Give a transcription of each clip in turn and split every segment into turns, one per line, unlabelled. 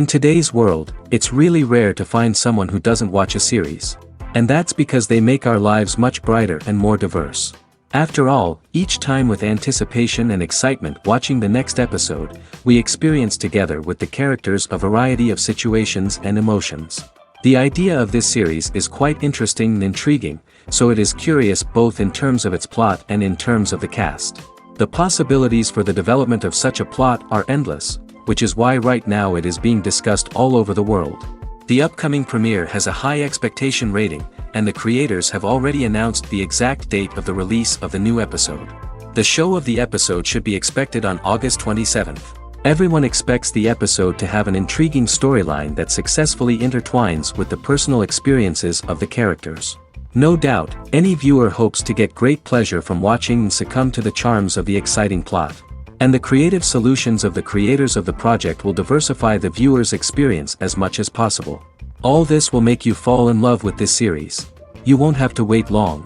In today's world, it's really rare to find someone who doesn't watch a series. And that's because they make our lives much brighter and more diverse. After all, each time with anticipation and excitement watching the next episode, we experience together with the characters a variety of situations and emotions. The idea of this series is quite interesting and intriguing, so it is curious both in terms of its plot and in terms of the cast. The possibilities for the development of such a plot are endless, which is why right now it is being discussed all over the world. The upcoming premiere has a high expectation rating, and the creators have already announced the exact date of the release of the new episode. The show of the episode should be expected on August 27th. Everyone expects the episode to have an intriguing storyline that successfully intertwines with the personal experiences of the characters. No doubt, any viewer hopes to get great pleasure from watching and succumb to the charms of the exciting plot. And the creative solutions of the creators of the project will diversify the viewer's experience as much as possible. All this will make you fall in love with this series. You won't have to wait long.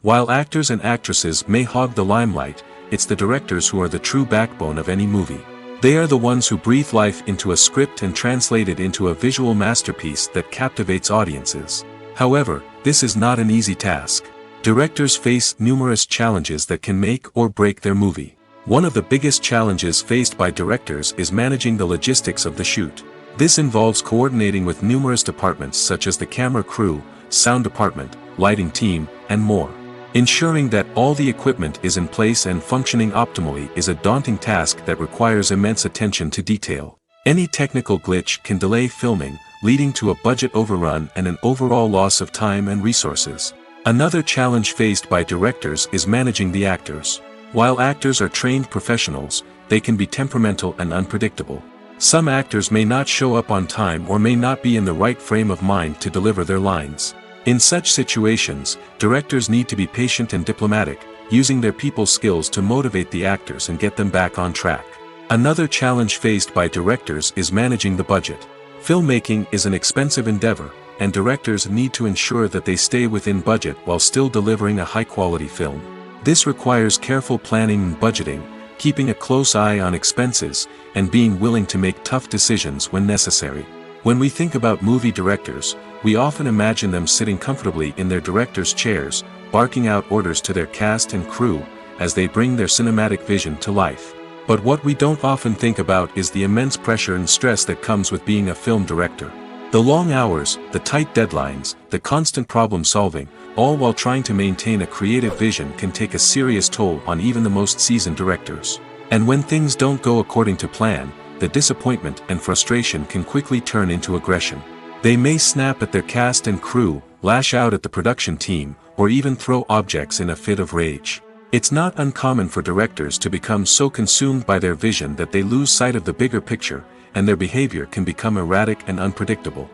While actors and actresses may hog the limelight, it's the directors who are the true backbone of any movie. They are the ones who breathe life into a script and translate it into a visual masterpiece that captivates audiences. However, this is not an easy task. Directors face numerous challenges that can make or break their movie. One of the biggest challenges faced by directors is managing the logistics of the shoot. This involves coordinating with numerous departments such as the camera crew, sound department, lighting team, and more. Ensuring that all the equipment is in place and functioning optimally is a daunting task that requires immense attention to detail. Any technical glitch can delay filming, leading to a budget overrun and an overall loss of time and resources. Another challenge faced by directors is managing the actors. While actors are trained professionals, they can be temperamental and unpredictable. Some actors may not show up on time or may not be in the right frame of mind to deliver their lines. In such situations, directors need to be patient and diplomatic, using their people skills to motivate the actors and get them back on track. Another challenge faced by directors is managing the budget. Filmmaking is an expensive endeavor, and directors need to ensure that they stay within budget while still delivering a high-quality film. This requires careful planning and budgeting, keeping a close eye on expenses, and being willing to make tough decisions when necessary. When we think about movie directors, we often imagine them sitting comfortably in their director's chairs, barking out orders to their cast and crew, as they bring their cinematic vision to life. But what we don't often think about is the immense pressure and stress that comes with being a film director. The long hours, the tight deadlines, the constant problem solving, all while trying to maintain a creative vision can take a serious toll on even the most seasoned directors. And when things don't go according to plan, the disappointment and frustration can quickly turn into aggression. They may snap at their cast and crew, lash out at the production team, or even throw objects in a fit of rage. It's not uncommon for directors to become so consumed by their vision that they lose sight of the bigger picture, and their behavior can become erratic and unpredictable.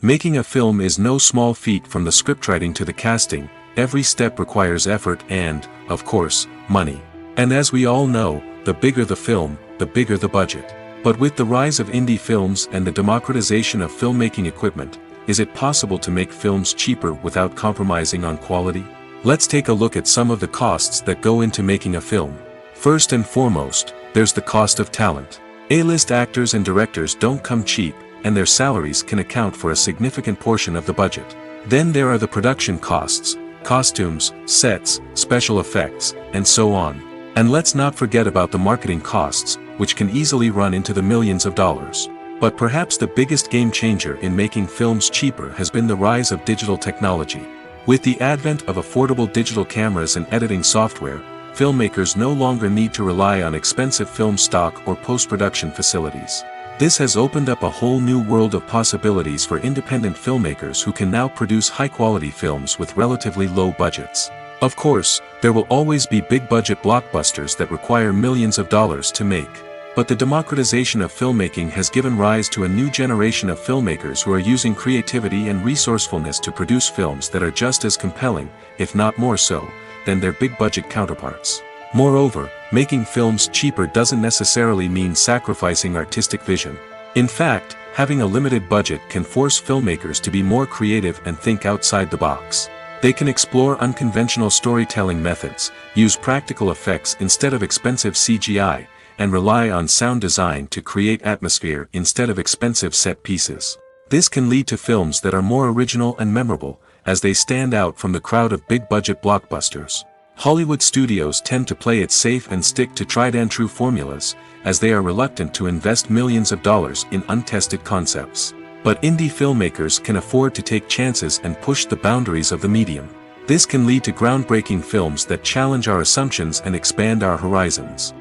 Making a film is no small feat. From the scriptwriting to the casting, every step requires effort and, of course, money. And as we all know, the bigger the film, the bigger the budget. But with the rise of indie films and the democratization of filmmaking equipment, is it possible to make films cheaper without compromising on quality? Let's take a look at some of the costs that go into making a film. First and foremost, there's the cost of talent. A-list actors and directors don't come cheap, and their salaries can account for a significant portion of the budget. Then there are the production costs, costumes, sets, special effects, and so on. And let's not forget about the marketing costs, which can easily run into the millions of dollars. But perhaps the biggest game changer in making films cheaper has been the rise of digital technology. With the advent of affordable digital cameras and editing software, filmmakers no longer need to rely on expensive film stock or post-production facilities. This has opened up a whole new world of possibilities for independent filmmakers who can now produce high-quality films with relatively low budgets. Of course, there will always be big-budget blockbusters that require millions of dollars to make. But the democratization of filmmaking has given rise to a new generation of filmmakers who are using creativity and resourcefulness to produce films that are just as compelling, if not more so, than their big-budget counterparts. Moreover, making films cheaper doesn't necessarily mean sacrificing artistic vision. In fact, having a limited budget can force filmmakers to be more creative and think outside the box. They can explore unconventional storytelling methods, use practical effects instead of expensive CGI, and rely on sound design to create atmosphere instead of expensive set pieces. This can lead to films that are more original and memorable, as they stand out from the crowd of big-budget blockbusters. Hollywood studios tend to play it safe and stick to tried-and-true formulas, as they are reluctant to invest millions of dollars in untested concepts. But indie filmmakers can afford to take chances and push the boundaries of the medium. This can lead to groundbreaking films that challenge our assumptions and expand our horizons.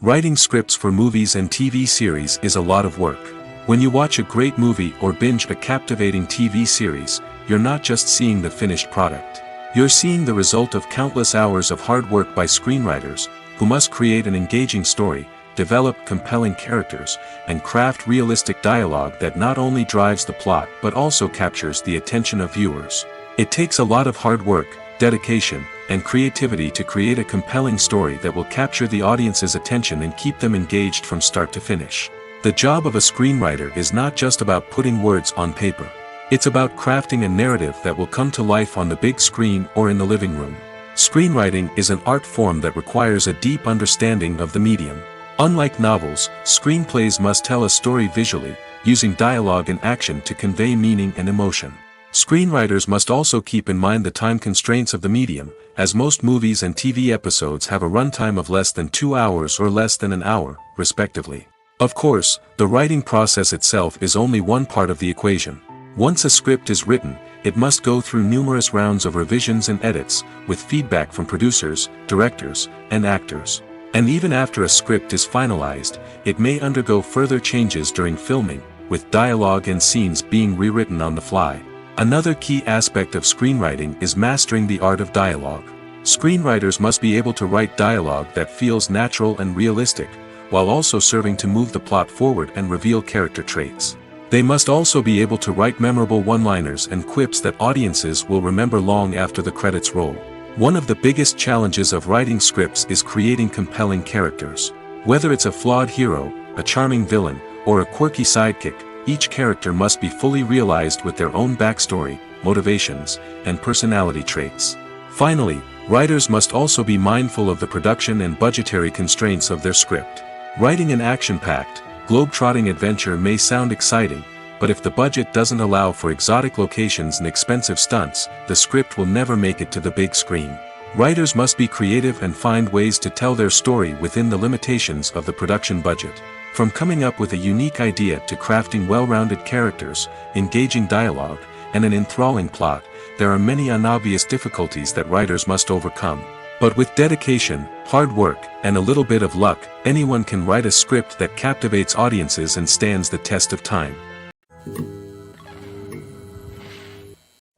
Writing scripts for movies and TV series is a lot of work. When you watch a great movie or binge a captivating TV series, you're not just seeing the finished product. You're seeing the result of countless hours of hard work by screenwriters, who must create an engaging story, develop compelling characters, and craft realistic dialogue that not only drives the plot but also captures the attention of viewers. It takes a lot of hard work, dedication, and creativity to create a compelling story that will capture the audience's attention and keep them engaged from start to finish. The job of a screenwriter is not just about putting words on paper. It's about crafting a narrative that will come to life on the big screen or in the living room. Screenwriting is an art form that requires a deep understanding of the medium. Unlike novels, screenplays must tell a story visually, using dialogue and action to convey meaning and emotion. Screenwriters must also keep in mind the time constraints of the medium, as most movies and TV episodes have a runtime of less than 2 hours or less than an hour, respectively. Of course, the writing process itself is only one part of the equation. Once a script is written, it must go through numerous rounds of revisions and edits, with feedback from producers, directors, and actors. And even after a script is finalized, it may undergo further changes during filming, with dialogue and scenes being rewritten on the fly. Another key aspect of screenwriting is mastering the art of dialogue. Screenwriters must be able to write dialogue that feels natural and realistic, while also serving to move the plot forward and reveal character traits. They must also be able to write memorable one-liners and quips that audiences will remember long after the credits roll. One of the biggest challenges of writing scripts is creating compelling characters. Whether it's a flawed hero, a charming villain, or a quirky sidekick, each character must be fully realized with their own backstory, motivations, and personality traits. Finally, writers must also be mindful of the production and budgetary constraints of their script. Writing an action-packed, globe-trotting adventure may sound exciting, but if the budget doesn't allow for exotic locations and expensive stunts, the script will never make it to the big screen. Writers must be creative and find ways to tell their story within the limitations of the production budget. From coming up with a unique idea to crafting well-rounded characters, engaging dialogue, and an enthralling plot, there are many unobvious difficulties that writers must overcome. But with dedication, hard work, and a little bit of luck, anyone can write a script that captivates audiences and stands the test of time.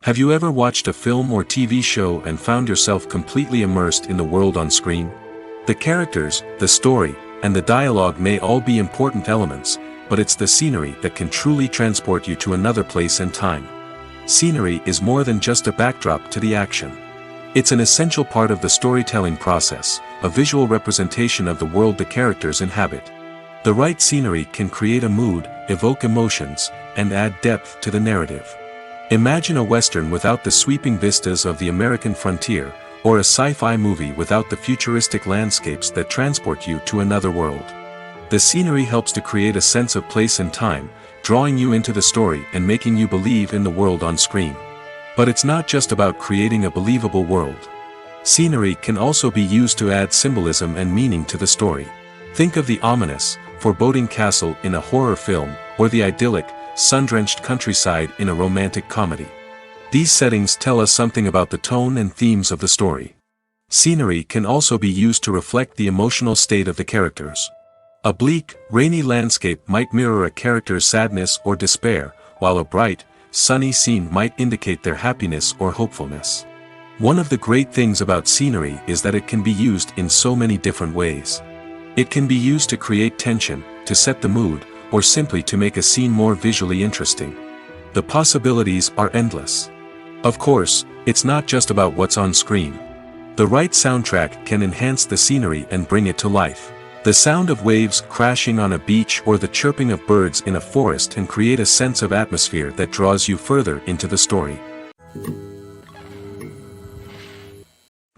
Have you ever watched a film or TV show and found yourself completely immersed in the world on screen? The characters, the story, and the dialogue may all be important elements, but it's the scenery that can truly transport you to another place and time. Scenery is more than just a backdrop to the action. It's an essential part of the storytelling process, a visual representation of the world the characters inhabit. The right scenery can create a mood, evoke emotions, and add depth to the narrative. Imagine a Western without the sweeping vistas of the American frontier, or a sci-fi movie without the futuristic landscapes that transport you to another world. The scenery helps to create a sense of place and time, drawing you into the story and making you believe in the world on screen. But it's not just about creating a believable world. Scenery can also be used to add symbolism and meaning to the story. Think of the ominous, foreboding castle in a horror film, or the idyllic, sun-drenched countryside in a romantic comedy. These settings tell us something about the tone and themes of the story. Scenery can also be used to reflect the emotional state of the characters. A bleak, rainy landscape might mirror a character's sadness or despair, while a bright, sunny scene might indicate their happiness or hopefulness. One of the great things about scenery is that it can be used in so many different ways. It can be used to create tension, to set the mood, or simply to make a scene more visually interesting. The possibilities are endless. Of course, it's not just about what's on screen. The right soundtrack can enhance the scenery and bring it to life. The sound of waves crashing on a beach or the chirping of birds in a forest can create a sense of atmosphere that draws you further into the story.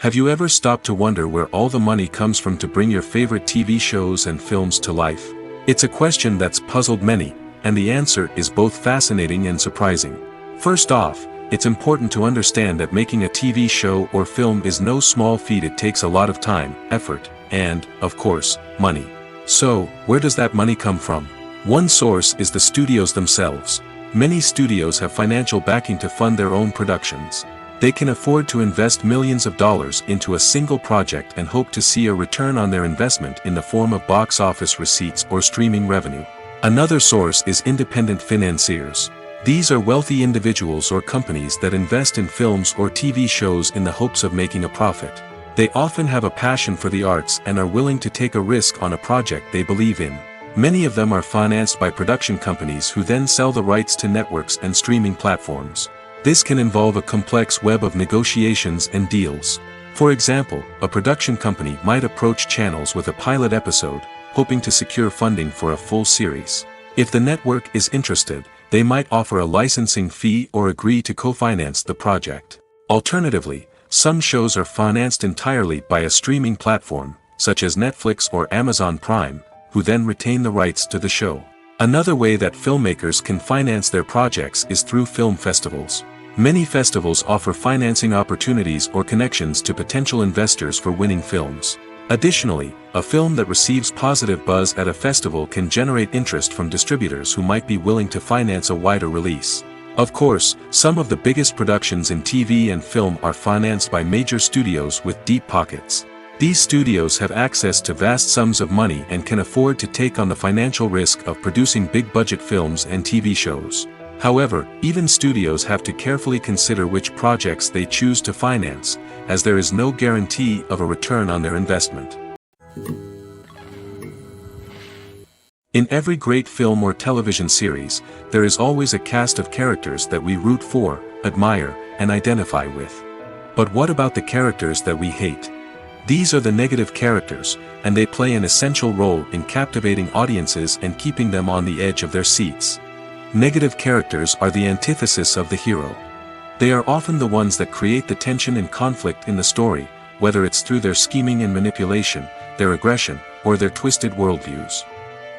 Have you ever stopped to wonder where all the money comes from to bring your favorite TV shows and films to life? It's a question that's puzzled many, and the answer is both fascinating and surprising. First off, it's important to understand that making a TV show or film is no small feat. It takes a lot of time, effort, and, of course, money. So, where does that money come from? One source is the studios themselves. Many studios have financial backing to fund their own productions. They can afford to invest millions of dollars into a single project and hope to see a return on their investment in the form of box office receipts or streaming revenue. Another source is independent financiers. These are wealthy individuals or companies that invest in films or TV shows in the hopes of making a profit. They often have a passion for the arts and are willing to take a risk on a project they believe in. Many of them are financed by production companies who then sell the rights to networks and streaming platforms. This can involve a complex web of negotiations and deals. For example, a production company might approach channels with a pilot episode, hoping to secure funding for a full series. If the network is interested, they might offer a licensing fee or agree to co-finance the project. Alternatively, some shows are financed entirely by a streaming platform, such as Netflix or Amazon Prime, who then retain the rights to the show. Another way that filmmakers can finance their projects is through film festivals. Many festivals offer financing opportunities or connections to potential investors for winning films. Additionally, a film that receives positive buzz at a festival can generate interest from distributors who might be willing to finance a wider release. Of course, some of the biggest productions in TV and film are financed by major studios with deep pockets. These studios have access to vast sums of money and can afford to take on the financial risk of producing big-budget films and TV shows. However, even studios have to carefully consider which projects they choose to finance, as there is no guarantee of a return on their investment. In every great film or television series, there is always a cast of characters that we root for, admire, and identify with. But what about the characters that we hate? These are the negative characters, and they play an essential role in captivating audiences and keeping them on the edge of their seats. Negative characters are the antithesis of the hero. They are often the ones that create the tension and conflict in the story, whether it's through their scheming and manipulation, their aggression, or their twisted worldviews.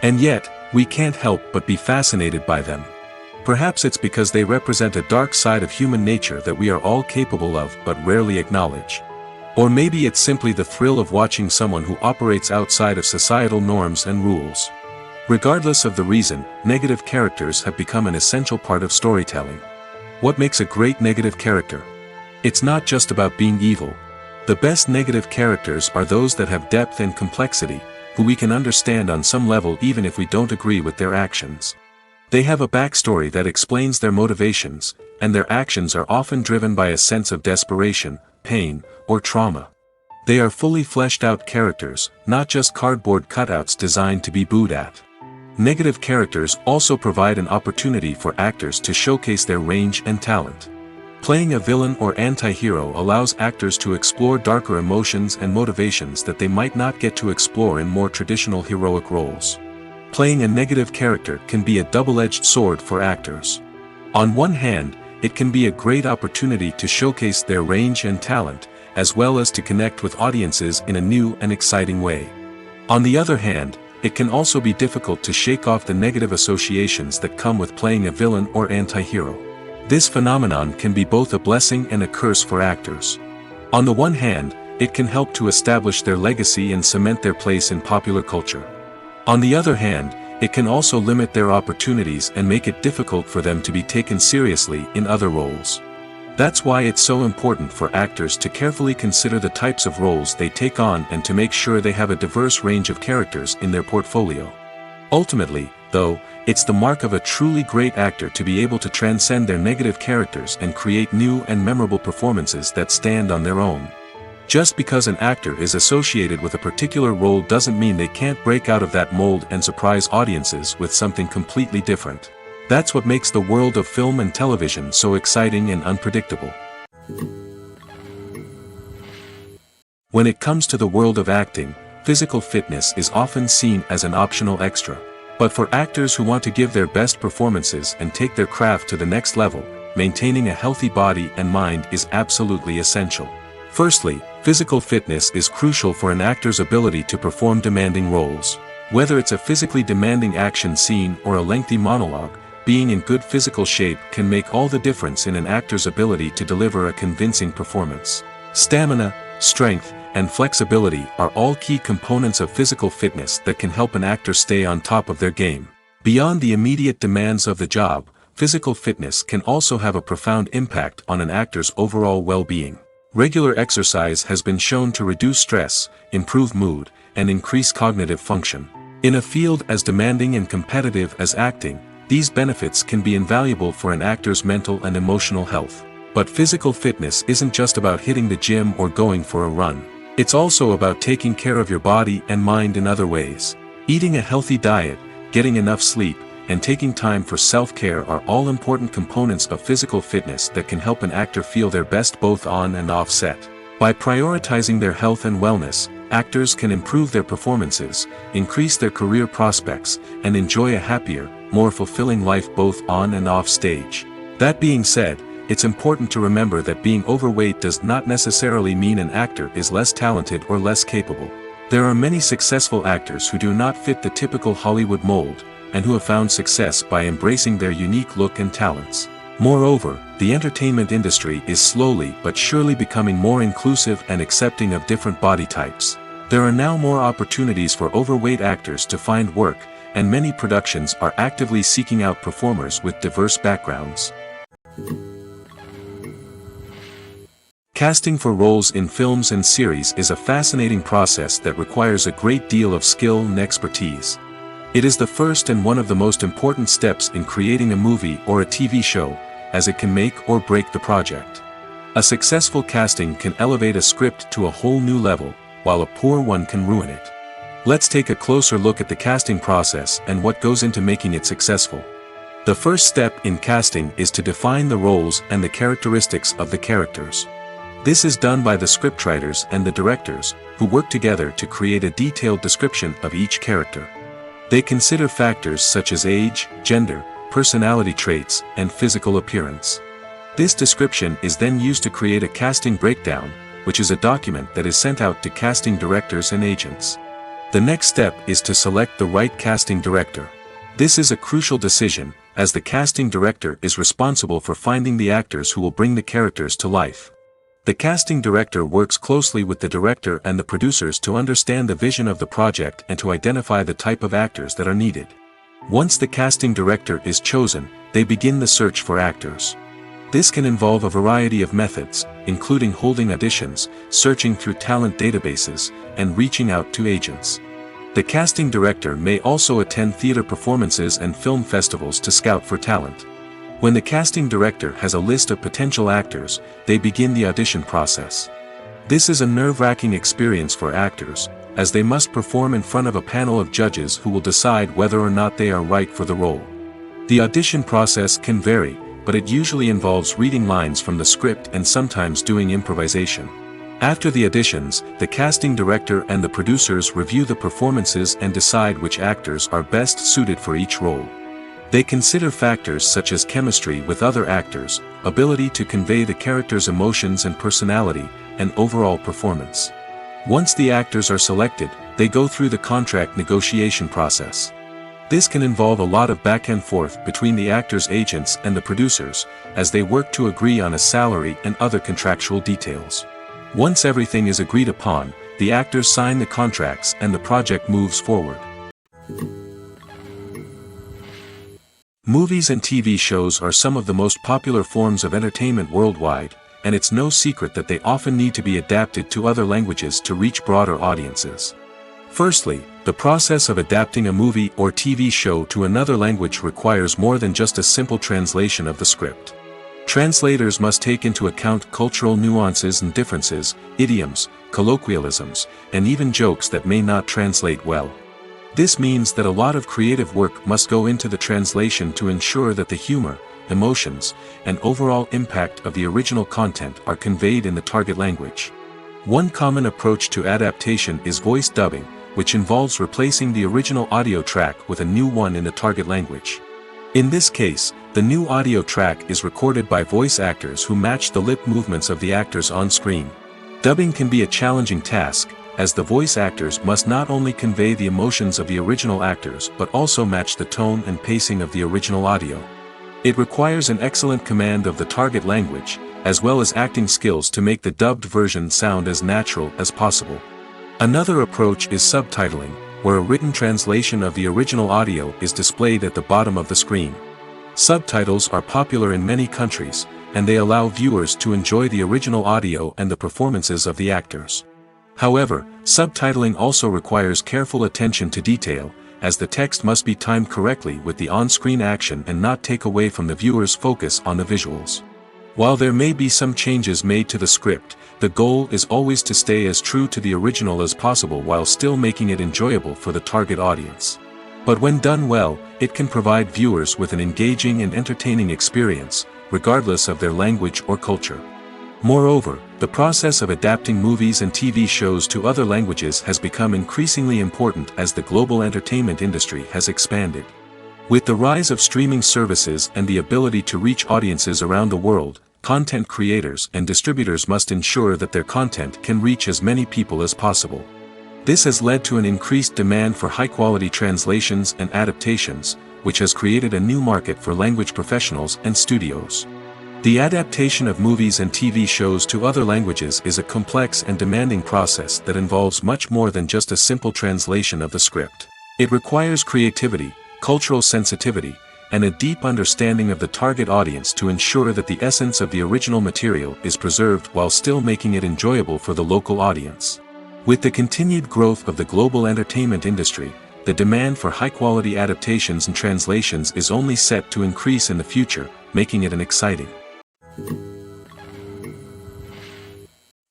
And yet, we can't help but be fascinated by them. Perhaps it's because they represent a dark side of human nature that we are all capable of but rarely acknowledge. Or maybe it's simply the thrill of watching someone who operates outside of societal norms and rules. Regardless of the reason, negative characters have become an essential part of storytelling. What makes a great negative character? It's not just about being evil. The best negative characters are those that have depth and complexity, who we can understand on some level even if we don't agree with their actions. They have a backstory that explains their motivations, and their actions are often driven by a sense of desperation, pain, or trauma. They are fully fleshed out characters, not just cardboard cutouts designed to be booed at. Negative characters also provide an opportunity for actors to showcase their range and talent. Playing a villain or anti-hero allows actors to explore darker emotions and motivations that they might not get to explore in more traditional heroic roles. Playing a negative character can be a double-edged sword for actors. On one hand, it can be a great opportunity to showcase their range and talent, as well as to connect with audiences in a new and exciting way. On the other hand, it can also be difficult to shake off the negative associations that come with playing a villain or anti-hero. This phenomenon can be both a blessing and a curse for actors. On the one hand, it can help to establish their legacy and cement their place in popular culture. On the other hand, it can also limit their opportunities and make it difficult for them to be taken seriously in other roles. That's why it's so important for actors to carefully consider the types of roles they take on and to make sure they have a diverse range of characters in their portfolio. Ultimately, though, it's the mark of a truly great actor to be able to transcend their negative characters and create new and memorable performances that stand on their own. Just because an actor is associated with a particular role doesn't mean they can't break out of that mold and surprise audiences with something completely different. That's what makes the world of film and television so exciting and unpredictable. When it comes to the world of acting, physical fitness is often seen as an optional extra. But for actors who want to give their best performances and take their craft to the next level, maintaining a healthy body and mind is absolutely essential. Firstly, physical fitness is crucial for an actor's ability to perform demanding roles. Whether it's a physically demanding action scene or a lengthy monologue, being in good physical shape can make all the difference in an actor's ability to deliver a convincing performance. Stamina, strength, and flexibility are all key components of physical fitness that can help an actor stay on top of their game. Beyond the immediate demands of the job, physical fitness can also have a profound impact on an actor's overall well-being. Regular exercise has been shown to reduce stress, improve mood, and increase cognitive function. In a field as demanding and competitive as acting, these benefits can be invaluable for an actor's mental and emotional health. But physical fitness isn't just about hitting the gym or going for a run. It's also about taking care of your body and mind in other ways. Eating a healthy diet, getting enough sleep, and taking time for self-care are all important components of physical fitness that can help an actor feel their best both on and off set. By prioritizing their health and wellness, actors can improve their performances, increase their career prospects, and enjoy a happier, more fulfilling life both on and off stage. That being said, it's important to remember that being overweight does not necessarily mean an actor is less talented or less capable. There are many successful actors who do not fit the typical Hollywood mold, and who have found success by embracing their unique look and talents. Moreover, the entertainment industry is slowly but surely becoming more inclusive and accepting of different body types. There are now more opportunities for overweight actors to find work, and many productions are actively seeking out performers with diverse backgrounds. Casting for roles in films and series is a fascinating process that requires a great deal of skill and expertise. It is the first and one of the most important steps in creating a movie or a TV show, as it can make or break the project. A successful casting can elevate a script to a whole new level, while a poor one can ruin it. Let's take a closer look at the casting process and what goes into making it successful. The first step in casting is to define the roles and the characteristics of the characters. This is done by the scriptwriters and the directors, who work together to create a detailed description of each character. They consider factors such as age, gender, personality traits, and physical appearance. This description is then used to create a casting breakdown, which is a document that is sent out to casting directors and agents. The next step is to select the right casting director. This is a crucial decision, as the casting director is responsible for finding the actors who will bring the characters to life. The casting director works closely with the director and the producers to understand the vision of the project and to identify the type of actors that are needed. Once the casting director is chosen, they begin the search for actors. This can involve a variety of methods, including holding auditions, searching through talent databases, and reaching out to agents. The casting director may also attend theater performances and film festivals to scout for talent. When the casting director has a list of potential actors, they begin the audition process. This is a nerve-wracking experience for actors, as they must perform in front of a panel of judges who will decide whether or not they are right for the role. The audition process can vary, but it usually involves reading lines from the script and sometimes doing improvisation. After the auditions, the casting director and the producers review the performances and decide which actors are best suited for each role. They consider factors such as chemistry with other actors, ability to convey the character's emotions and personality, and overall performance. Once the actors are selected, they go through the contract negotiation process. This can involve a lot of back and forth between the actors' agents and the producers, as they work to agree on a salary and other contractual details. Once everything is agreed upon, the actors sign the contracts and the project moves forward. Movies and TV shows are some of the most popular forms of entertainment worldwide, and it's no secret that they often need to be adapted to other languages to reach broader audiences. Firstly, the process of adapting a movie or TV show to another language requires more than just a simple translation of the script. Translators must take into account cultural nuances and differences, idioms, colloquialisms, and even jokes that may not translate well. This means that a lot of creative work must go into the translation to ensure that the humor, emotions, and overall impact of the original content are conveyed in the target language. One common approach to adaptation is voice dubbing, which involves replacing the original audio track with a new one in the target language. In this case, the new audio track is recorded by voice actors who match the lip movements of the actors on screen. Dubbing can be a challenging task, as the voice actors must not only convey the emotions of the original actors but also match the tone and pacing of the original audio. It requires an excellent command of the target language, as well as acting skills to make the dubbed version sound as natural as possible. Another approach is subtitling, where a written translation of the original audio is displayed at the bottom of the screen. Subtitles are popular in many countries, and they allow viewers to enjoy the original audio and the performances of the actors. However, subtitling also requires careful attention to detail, as the text must be timed correctly with the on-screen action and not take away from the viewer's focus on the visuals. While there may be some changes made to the script, the goal is always to stay as true to the original as possible while still making it enjoyable for the target audience. But when done well, it can provide viewers with an engaging and entertaining experience, regardless of their language or culture. Moreover, the process of adapting movies and TV shows to other languages has become increasingly important as the global entertainment industry has expanded. With the rise of streaming services and the ability to reach audiences around the world, content creators and distributors must ensure that their content can reach as many people as possible. This has led to an increased demand for high-quality translations and adaptations, which has created a new market for language professionals and studios. The adaptation of movies and TV shows to other languages is a complex and demanding process that involves much more than just a simple translation of the script. It requires creativity, cultural sensitivity, and a deep understanding of the target audience to ensure that the essence of the original material is preserved while still making it enjoyable for the local audience. With the continued growth of the global entertainment industry, the demand for high-quality adaptations and translations is only set to increase in the future, making it an exciting.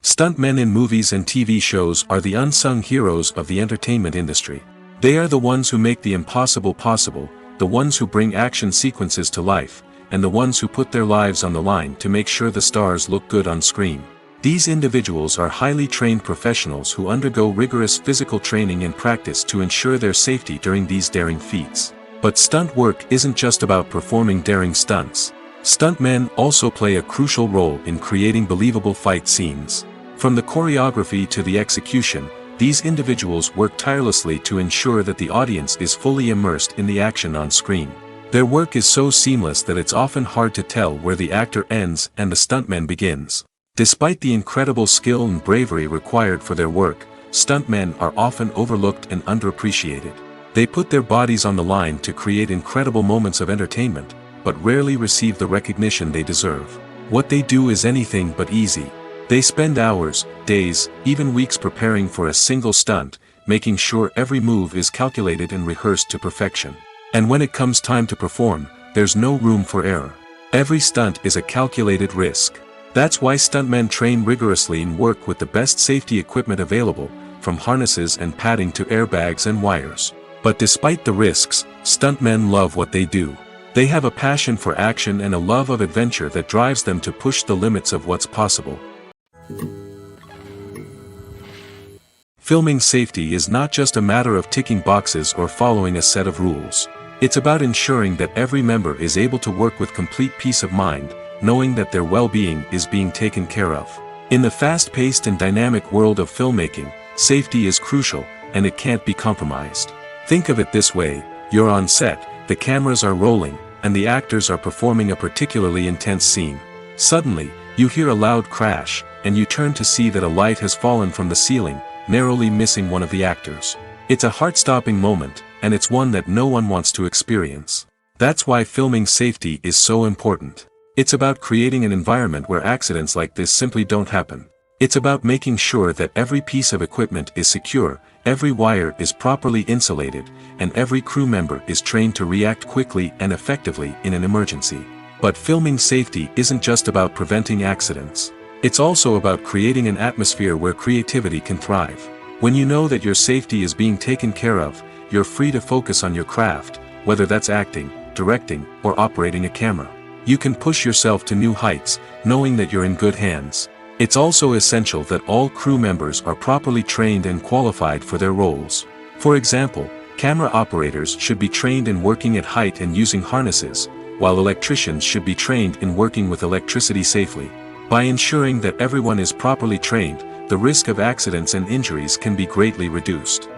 Stuntmen in movies and TV shows are the unsung heroes of the entertainment industry. They are the ones who make the impossible possible, the ones who bring action sequences to life, and the ones who put their lives on the line to make sure the stars look good on screen. These individuals are highly trained professionals who undergo rigorous physical training and practice to ensure their safety during these daring feats. But stunt work isn't just about performing daring stunts. Stuntmen also play a crucial role in creating believable fight scenes. From the choreography to the execution, these individuals work tirelessly to ensure that the audience is fully immersed in the action on screen. Their work is so seamless that it's often hard to tell where the actor ends and the stuntman begins. Despite the incredible skill and bravery required for their work, stuntmen are often overlooked and underappreciated. They put their bodies on the line to create incredible moments of entertainment, but rarely receive the recognition they deserve. What they do is anything but easy. They spend hours, days, even weeks preparing for a single stunt, making sure every move is calculated and rehearsed to perfection. And when it comes time to perform, there's no room for error. Every stunt is a calculated risk. That's why stuntmen train rigorously and work with the best safety equipment available, from harnesses and padding to airbags and wires. But despite the risks, stuntmen love what they do. They have a passion for action and a love of adventure that drives them to push the limits of what's possible. Filming safety is not just a matter of ticking boxes or following a set of rules. It's about ensuring that every member is able to work with complete peace of mind, knowing that their well-being is being taken care of. In the fast-paced and dynamic world of filmmaking, safety is crucial, and it can't be compromised. Think of it this way: you're on set, the cameras are rolling, and the actors are performing a particularly intense scene. Suddenly, you hear a loud crash, and you turn to see that a light has fallen from the ceiling, narrowly missing one of the actors. It's a heart-stopping moment, and it's one that no one wants to experience. That's why filming safety is so important. It's about creating an environment where accidents like this simply don't happen. It's about making sure that every piece of equipment is secure, every wire is properly insulated, and every crew member is trained to react quickly and effectively in an emergency. But filming safety isn't just about preventing accidents. It's also about creating an atmosphere where creativity can thrive. When you know that your safety is being taken care of, you're free to focus on your craft, whether that's acting, directing, or operating a camera. You can push yourself to new heights, knowing that you're in good hands. It's also essential that all crew members are properly trained and qualified for their roles. For example, camera operators should be trained in working at height and using harnesses, while electricians should be trained in working with electricity safely. By ensuring that everyone is properly trained, the risk of accidents and injuries can be greatly reduced.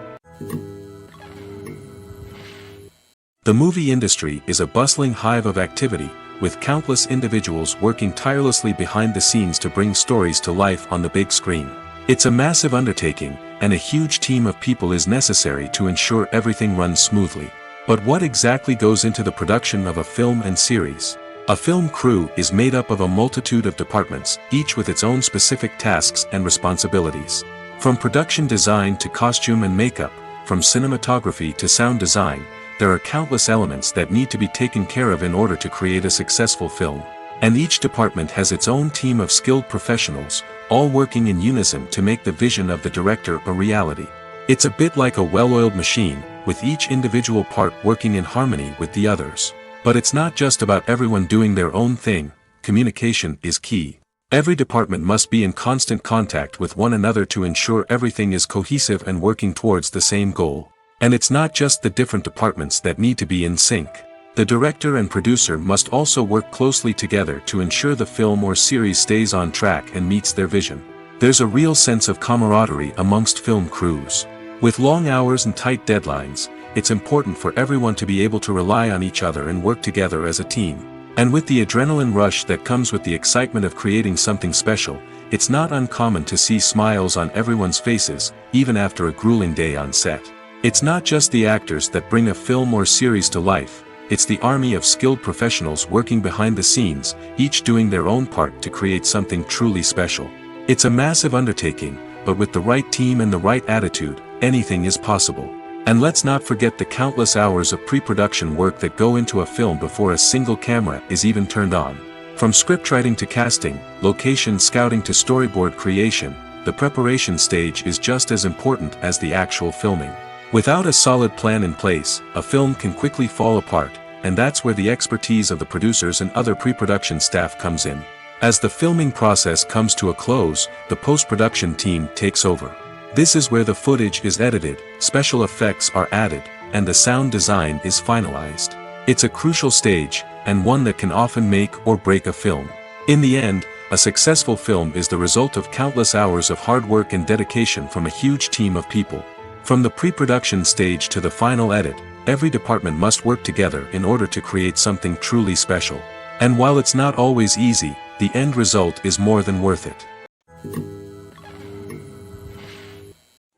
The movie industry is a bustling hive of activity, with countless individuals working tirelessly behind the scenes to bring stories to life on the big screen. It's a massive undertaking, and a huge team of people is necessary to ensure everything runs smoothly. But what exactly goes into the production of a film and series? A film crew is made up of a multitude of departments, each with its own specific tasks and responsibilities. From production design to costume and makeup, from cinematography to sound design, there are countless elements that need to be taken care of in order to create a successful film. And each department has its own team of skilled professionals, all working in unison to make the vision of the director a reality. It's a bit like a well-oiled machine, with each individual part working in harmony with the others. But it's not just about everyone doing their own thing. Communication is key. Every department must be in constant contact with one another to ensure everything is cohesive and working towards the same goal. And it's not just the different departments that need to be in sync. The director and producer must also work closely together to ensure the film or series stays on track and meets their vision. There's a real sense of camaraderie amongst film crews. With long hours and tight deadlines, it's important for everyone to be able to rely on each other and work together as a team. And with the adrenaline rush that comes with the excitement of creating something special, it's not uncommon to see smiles on everyone's faces, even after a grueling day on set. It's not just the actors that bring a film or series to life, it's the army of skilled professionals working behind the scenes, each doing their own part to create something truly special. It's a massive undertaking, but with the right team and the right attitude, anything is possible. And let's not forget the countless hours of pre-production work that go into a film before a single camera is even turned on. From scriptwriting to casting, location scouting to storyboard creation, the preparation stage is just as important as the actual filming. Without a solid plan in place, a film can quickly fall apart, and that's where the expertise of the producers and other pre-production staff comes in. As the filming process comes to a close, the post-production team takes over. This is where the footage is edited, special effects are added, and the sound design is finalized. It's a crucial stage, and one that can often make or break a film. In the end, a successful film is the result of countless hours of hard work and dedication from a huge team of people. From the pre-production stage to the final edit, every department must work together in order to create something truly special. And while it's not always easy, the end result is more than worth it.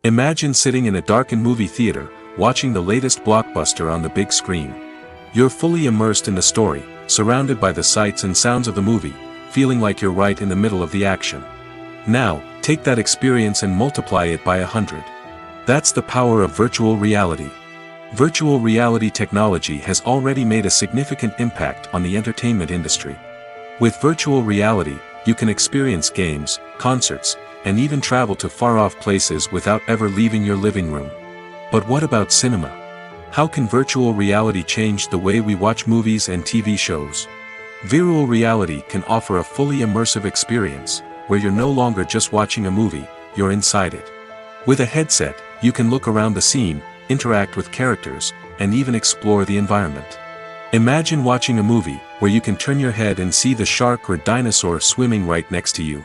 Imagine sitting in a darkened movie theater, watching the latest blockbuster on the big screen. You're fully immersed in the story, surrounded by the sights and sounds of the movie, feeling like you're right in the middle of the action. Now, take that experience and multiply it by 100. That's the power of virtual reality. Virtual reality technology has already made a significant impact on the entertainment industry. With virtual reality, you can experience games, concerts, and even travel to far-off places without ever leaving your living room. But what about cinema? How can virtual reality change the way we watch movies and TV shows? Virtual reality can offer a fully immersive experience, where you're no longer just watching a movie, you're inside it. With a headset, you can look around the scene, interact with characters, and even explore the environment. Imagine watching a movie where you can turn your head and see the shark or dinosaur swimming right next to you.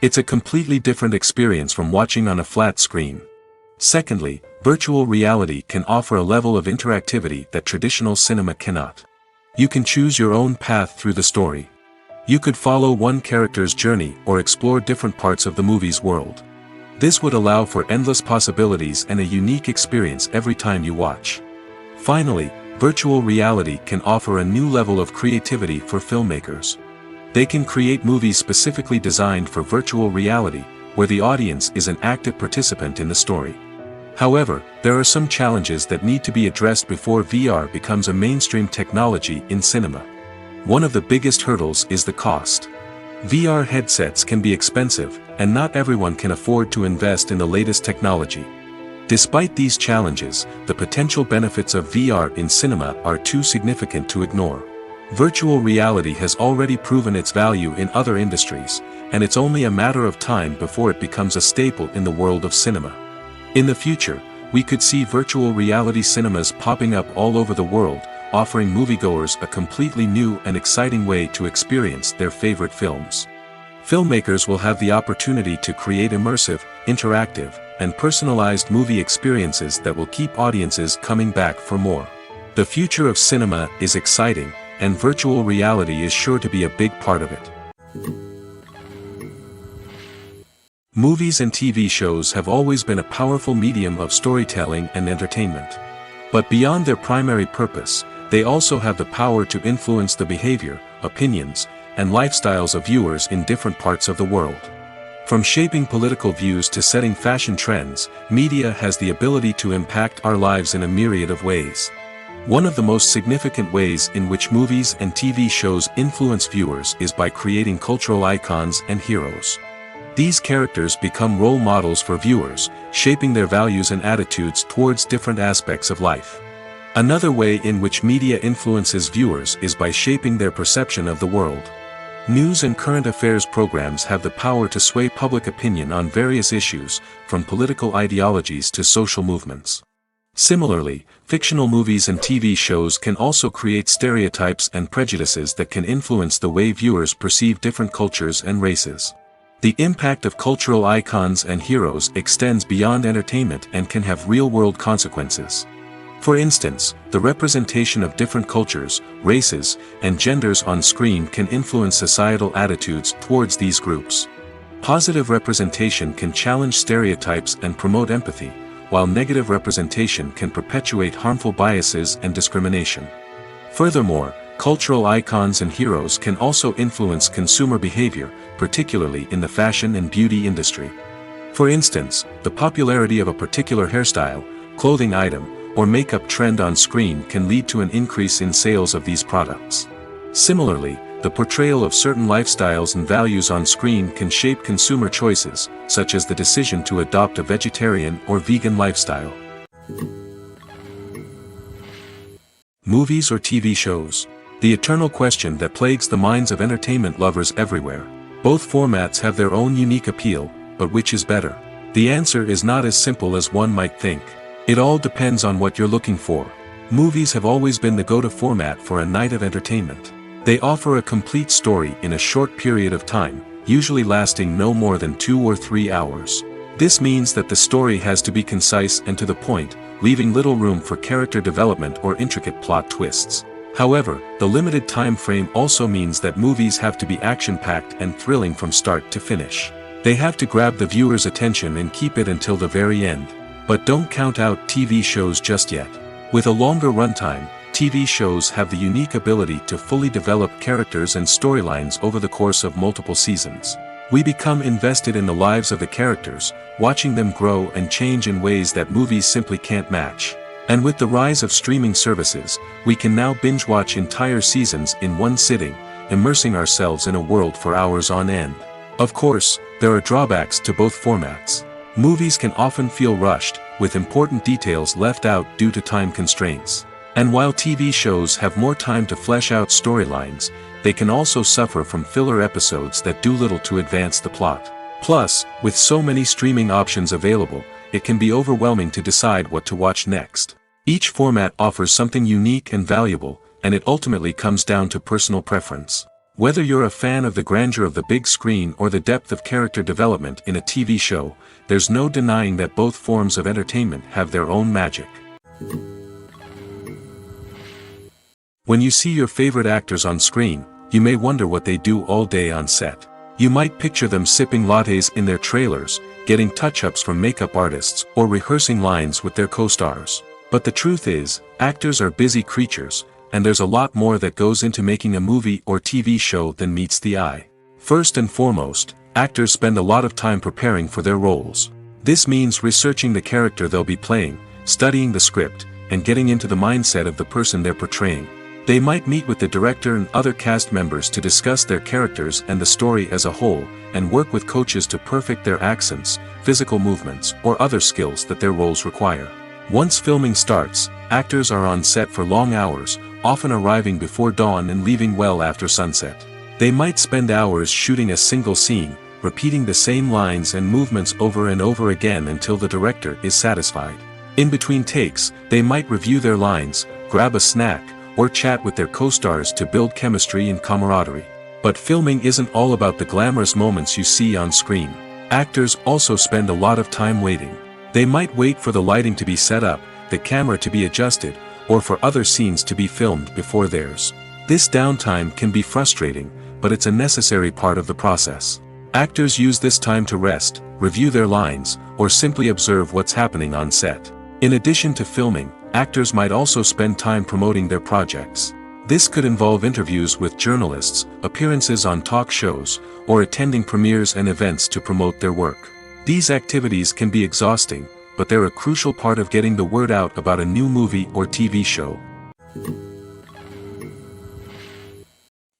It's a completely different experience from watching on a flat screen. Secondly, virtual reality can offer a level of interactivity that traditional cinema cannot. You can choose your own path through the story. You could follow one character's journey or explore different parts of the movie's world. This would allow for endless possibilities and a unique experience every time you watch. Finally, virtual reality can offer a new level of creativity for filmmakers. They can create movies specifically designed for virtual reality, where the audience is an active participant in the story. However, there are some challenges that need to be addressed before VR becomes a mainstream technology in cinema. One of the biggest hurdles is the cost. VR headsets can be expensive, and not everyone can afford to invest in the latest technology. Despite these challenges, the potential benefits of VR in cinema are too significant to ignore. Virtual reality has already proven its value in other industries, and it's only a matter of time before it becomes a staple in the world of cinema. In the future, we could see virtual reality cinemas popping up all over the world, offering moviegoers a completely new and exciting way to experience their favorite films. Filmmakers will have the opportunity to create immersive, interactive, and personalized movie experiences that will keep audiences coming back for more. The future of cinema is exciting, and virtual reality is sure to be a big part of it. Movies and TV shows have always been a powerful medium of storytelling and entertainment. But beyond their primary purpose, they also have the power to influence the behavior, opinions, and lifestyles of viewers in different parts of the world. From shaping political views to setting fashion trends, media has the ability to impact our lives in a myriad of ways. One of the most significant ways in which movies and TV shows influence viewers is by creating cultural icons and heroes. These characters become role models for viewers, shaping their values and attitudes towards different aspects of life. Another way in which media influences viewers is by shaping their perception of the world. News and current affairs programs have the power to sway public opinion on various issues, from political ideologies to social movements. Similarly, fictional movies and TV shows can also create stereotypes and prejudices that can influence the way viewers perceive different cultures and races. The impact of cultural icons and heroes extends beyond entertainment and can have real-world consequences. For instance, the representation of different cultures, races, and genders on screen can influence societal attitudes towards these groups. Positive representation can challenge stereotypes and promote empathy, while negative representation can perpetuate harmful biases and discrimination. Furthermore, cultural icons and heroes can also influence consumer behavior, particularly in the fashion and beauty industry. For instance, the popularity of a particular hairstyle, clothing item, or makeup trend on screen can lead to an increase in sales of these products. Similarly, the portrayal of certain lifestyles and values on screen can shape consumer choices, such as the decision to adopt a vegetarian or vegan lifestyle. Movies or TV shows? The eternal question that plagues the minds of entertainment lovers everywhere. Both formats have their own unique appeal, but which is better? The answer is not as simple as one might think. It all depends on what you're looking for. Movies have always been the go-to format for a night of entertainment. They offer a complete story in a short period of time, usually lasting no more than 2 or 3 hours. This means that the story has to be concise and to the point, leaving little room for character development or intricate plot twists. However, the limited time frame also means that movies have to be action-packed and thrilling from start to finish. They have to grab the viewer's attention and keep it until the very end. But don't count out TV shows just yet. With a longer runtime, TV shows have the unique ability to fully develop characters and storylines over the course of multiple seasons. We become invested in the lives of the characters, watching them grow and change in ways that movies simply can't match. And with the rise of streaming services, we can now binge-watch entire seasons in one sitting, immersing ourselves in a world for hours on end. Of course, there are drawbacks to both formats. Movies can often feel rushed, with important details left out due to time constraints. And while TV shows have more time to flesh out storylines, they can also suffer from filler episodes that do little to advance the plot. Plus, with so many streaming options available, it can be overwhelming to decide what to watch next. Each format offers something unique and valuable, and it ultimately comes down to personal preference. Whether you're a fan of the grandeur of the big screen or the depth of character development in a TV show, there's no denying that both forms of entertainment have their own magic. When you see your favorite actors on screen, you may wonder what they do all day on set. You might picture them sipping lattes in their trailers, getting touch-ups from makeup artists, or rehearsing lines with their co-stars. But the truth is, actors are busy creatures, and there's a lot more that goes into making a movie or TV show than meets the eye. First and foremost, actors spend a lot of time preparing for their roles. This means researching the character they'll be playing, studying the script, and getting into the mindset of the person they're portraying. They might meet with the director and other cast members to discuss their characters and the story as a whole, and work with coaches to perfect their accents, physical movements, or other skills that their roles require. Once filming starts, actors are on set for long hours, often arriving before dawn and leaving well after sunset. They might spend hours shooting a single scene, repeating the same lines and movements over and over again until the director is satisfied. In between takes, they might review their lines, grab a snack, or chat with their co-stars to build chemistry and camaraderie. But filming isn't all about the glamorous moments you see on screen. Actors also spend a lot of time waiting. They might wait for the lighting to be set up, the camera to be adjusted, or for other scenes to be filmed before theirs. This downtime can be frustrating, but it's a necessary part of the process. Actors use this time to rest, review their lines, or simply observe what's happening on set. In addition to filming, actors might also spend time promoting their projects. This could involve interviews with journalists, appearances on talk shows, or attending premieres and events to promote their work. These activities can be exhausting, but they're a crucial part of getting the word out about a new movie or TV show.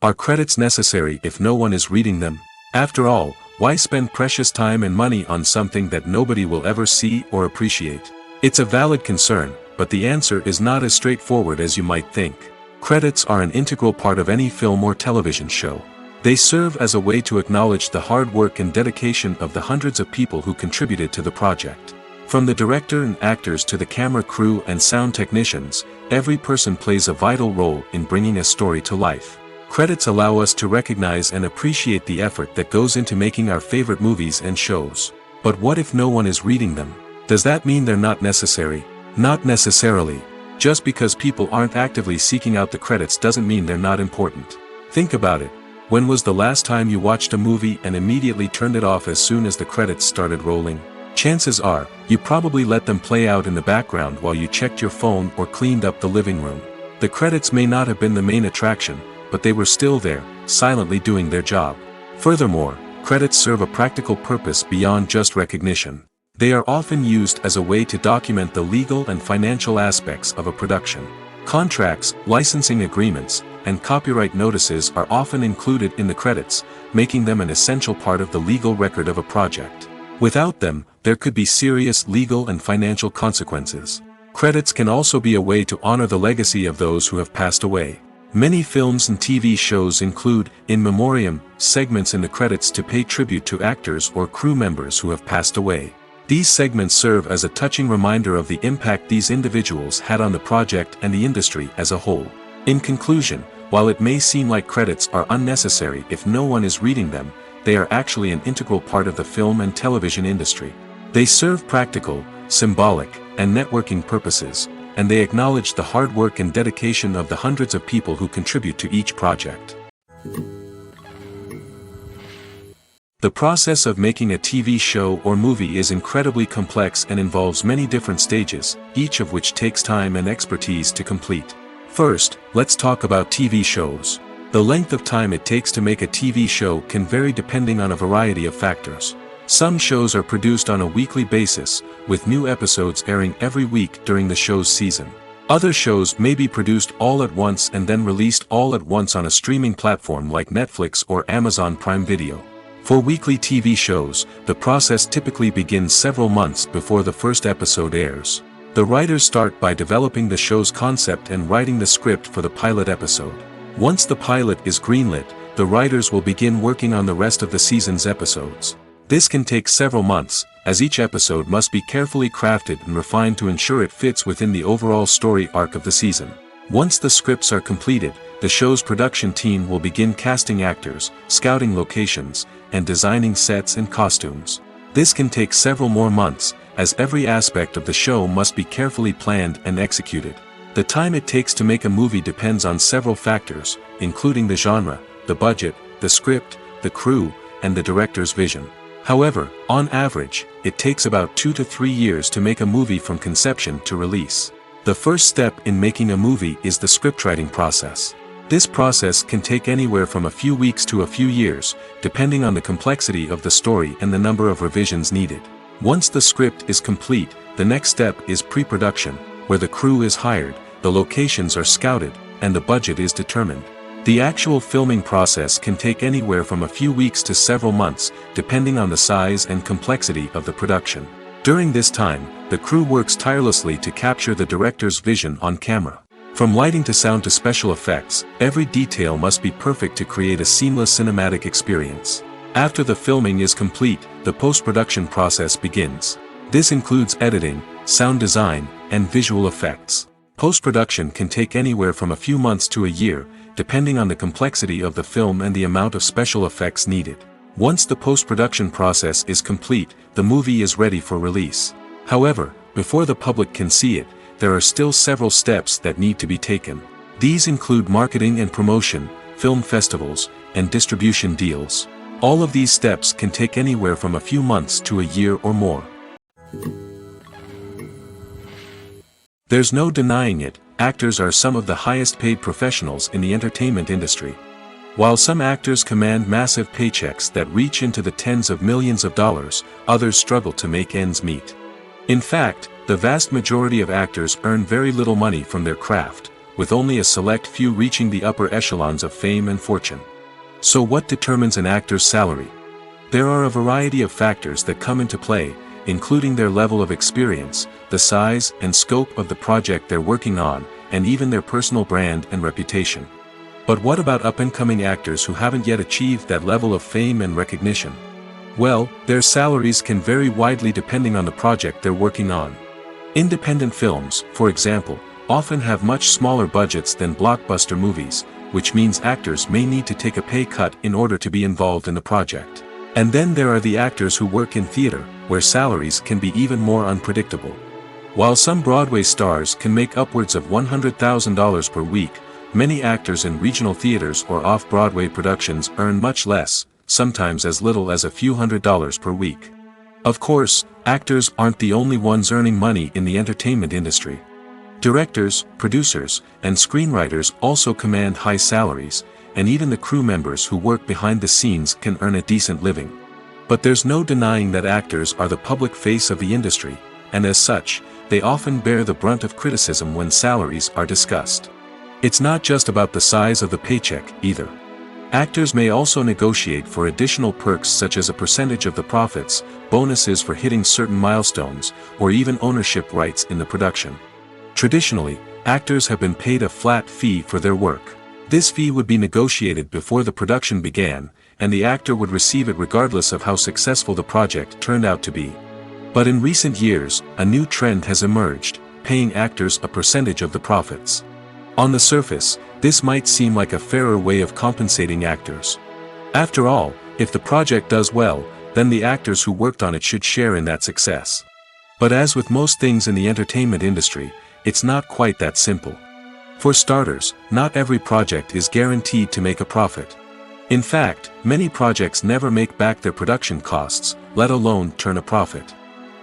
Are credits necessary if no one is reading them? After all, why spend precious time and money on something that nobody will ever see or appreciate? It's a valid concern, but the answer is not as straightforward as you might think. Credits are an integral part of any film or television show. They serve as a way to acknowledge the hard work and dedication of the hundreds of people who contributed to the project. From the director and actors to the camera crew and sound technicians, every person plays a vital role in bringing a story to life. Credits allow us to recognize and appreciate the effort that goes into making our favorite movies and shows. But what if no one is reading them? Does that mean they're not necessary? Not necessarily. Just because people aren't actively seeking out the credits doesn't mean they're not important. Think about it. When was the last time you watched a movie and immediately turned it off as soon as the credits started rolling? Chances are, you probably let them play out in the background while you checked your phone or cleaned up the living room. The credits may not have been the main attraction, but they were still there, silently doing their job. Furthermore, credits serve a practical purpose beyond just recognition. They are often used as a way to document the legal and financial aspects of a production. Contracts, licensing agreements, and copyright notices are often included in the credits, making them an essential part of the legal record of a project. Without them, there could be serious legal and financial consequences. Credits can also be a way to honor the legacy of those who have passed away. Many films and TV shows include, in memoriam, segments in the credits to pay tribute to actors or crew members who have passed away. These segments serve as a touching reminder of the impact these individuals had on the project and the industry as a whole. In conclusion, while it may seem like credits are unnecessary if no one is reading them, they are actually an integral part of the film and television industry. They serve practical, symbolic, and networking purposes, and they acknowledge the hard work and dedication of the hundreds of people who contribute to each project. The process of making a TV show or movie is incredibly complex and involves many different stages, each of which takes time and expertise to complete. First, let's talk about TV shows. The length of time it takes to make a TV show can vary depending on a variety of factors. Some shows are produced on a weekly basis, with new episodes airing every week during the show's season. Other shows may be produced all at once and then released all at once on a streaming platform like Netflix or Amazon Prime Video. For weekly TV shows, the process typically begins several months before the first episode airs. The writers start by developing the show's concept and writing the script for the pilot episode. Once the pilot is greenlit, the writers will begin working on the rest of the season's episodes. This can take several months, as each episode must be carefully crafted and refined to ensure it fits within the overall story arc of the season. Once the scripts are completed, the show's production team will begin casting actors, scouting locations, and designing sets and costumes. This can take several more months, as every aspect of the show must be carefully planned and executed. The time it takes to make a movie depends on several factors, including the genre, the budget, the script, the crew, and the director's vision. However, on average, it takes about 2 to 3 years to make a movie from conception to release. The first step in making a movie is the scriptwriting process. This process can take anywhere from a few weeks to a few years, depending on the complexity of the story and the number of revisions needed. Once the script is complete, the next step is pre-production, where the crew is hired, the locations are scouted, and the budget is determined. The actual filming process can take anywhere from a few weeks to several months, depending on the size and complexity of the production. During this time, the crew works tirelessly to capture the director's vision on camera. From lighting to sound to special effects, every detail must be perfect to create a seamless cinematic experience. After the filming is complete, the post-production process begins. This includes editing, sound design, and visual effects. Post-production can take anywhere from a few months to a year, depending on the complexity of the film and the amount of special effects needed. Once the post-production process is complete, the movie is ready for release. However, before the public can see it, there are still several steps that need to be taken. These include marketing and promotion, film festivals, and distribution deals. All of these steps can take anywhere from a few months to a year or more. There's no denying it, actors are some of the highest paid professionals in the entertainment industry. While some actors command massive paychecks that reach into the tens of millions of dollars, others struggle to make ends meet. In fact, the vast majority of actors earn very little money from their craft, with only a select few reaching the upper echelons of fame and fortune. So what determines an actor's salary? There are a variety of factors that come into play, including their level of experience, the size and scope of the project they're working on, and even their personal brand and reputation. But what about up-and-coming actors who haven't yet achieved that level of fame and recognition? Well, their salaries can vary widely depending on the project they're working on. Independent films, for example, often have much smaller budgets than blockbuster movies, which means actors may need to take a pay cut in order to be involved in the project. And then there are the actors who work in theater, where salaries can be even more unpredictable. While some Broadway stars can make upwards of $100,000 per week, many actors in regional theaters or off-Broadway productions earn much less, sometimes as little as a few $100s per week. Of course, actors aren't the only ones earning money in the entertainment industry. Directors, producers, and screenwriters also command high salaries, and even the crew members who work behind the scenes can earn a decent living. But there's no denying that actors are the public face of the industry, and as such, they often bear the brunt of criticism when salaries are discussed. It's not just about the size of the paycheck, either. Actors may also negotiate for additional perks such as a percentage of the profits, bonuses for hitting certain milestones, or even ownership rights in the production. Traditionally, actors have been paid a flat fee for their work. This fee would be negotiated before the production began, and the actor would receive it regardless of how successful the project turned out to be. But in recent years, a new trend has emerged, paying actors a percentage of the profits. On the surface, this might seem like a fairer way of compensating actors. After all, if the project does well, then the actors who worked on it should share in that success. But as with most things in the entertainment industry, it's not quite that simple. For starters, not every project is guaranteed to make a profit. In fact, many projects never make back their production costs, let alone turn a profit.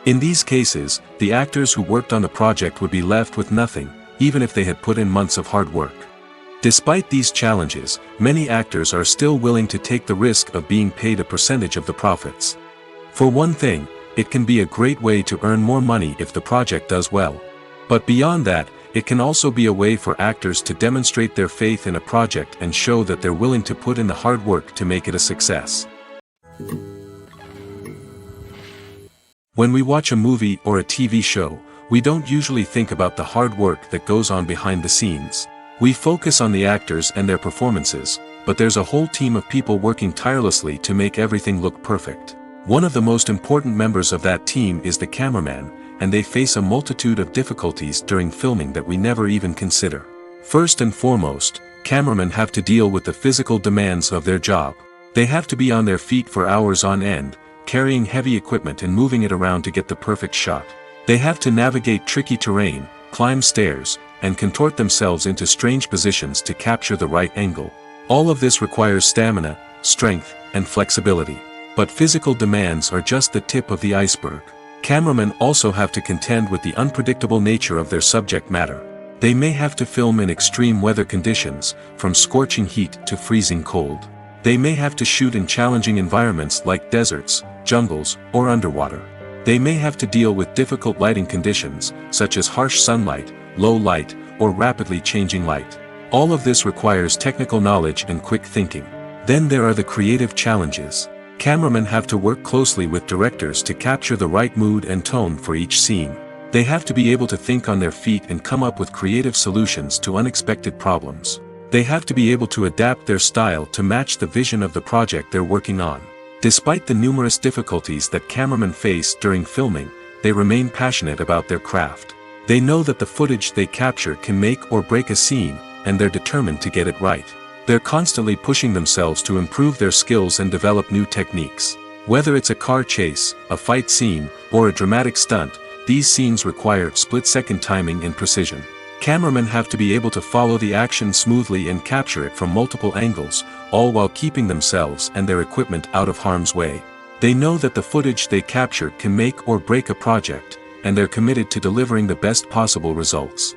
In these cases, the actors who worked on the project would be left with nothing, even if they had put in months of hard work. Despite these challenges, many actors are still willing to take the risk of being paid a percentage of the profits. For one thing, it can be a great way to earn more money if the project does well. But beyond that, it can also be a way for actors to demonstrate their faith in a project and show that they're willing to put in the hard work to make it a success. When we watch a movie or a TV show, we don't usually think about the hard work that goes on behind the scenes. We focus on the actors and their performances, but there's a whole team of people working tirelessly to make everything look perfect. One of the most important members of that team is the cameraman, and they face a multitude of difficulties during filming that we never even consider. First and foremost, cameramen have to deal with the physical demands of their job. They have to be on their feet for hours on end, carrying heavy equipment and moving it around to get the perfect shot. They have to navigate tricky terrain, climb stairs, and contort themselves into strange positions to capture the right angle. All of this requires stamina, strength, and flexibility. But physical demands are just the tip of the iceberg. Cameramen also have to contend with the unpredictable nature of their subject matter. They may have to film in extreme weather conditions, from scorching heat to freezing cold. They may have to shoot in challenging environments like deserts, jungles, or underwater. They may have to deal with difficult lighting conditions, such as harsh sunlight, low light, or rapidly changing light. All of this requires technical knowledge and quick thinking. Then there are the creative challenges. Cameramen have to work closely with directors to capture the right mood and tone for each scene. They have to be able to think on their feet and come up with creative solutions to unexpected problems. They have to be able to adapt their style to match the vision of the project they're working on. Despite the numerous difficulties that cameramen face during filming, they remain passionate about their craft. They know that the footage they capture can make or break a scene, and they're determined to get it right. They're constantly pushing themselves to improve their skills and develop new techniques. Whether it's a car chase, a fight scene, or a dramatic stunt, these scenes require split-second timing and precision. Cameramen have to be able to follow the action smoothly and capture it from multiple angles, all while keeping themselves and their equipment out of harm's way. They know that the footage they capture can make or break a project, and they're committed to delivering the best possible results.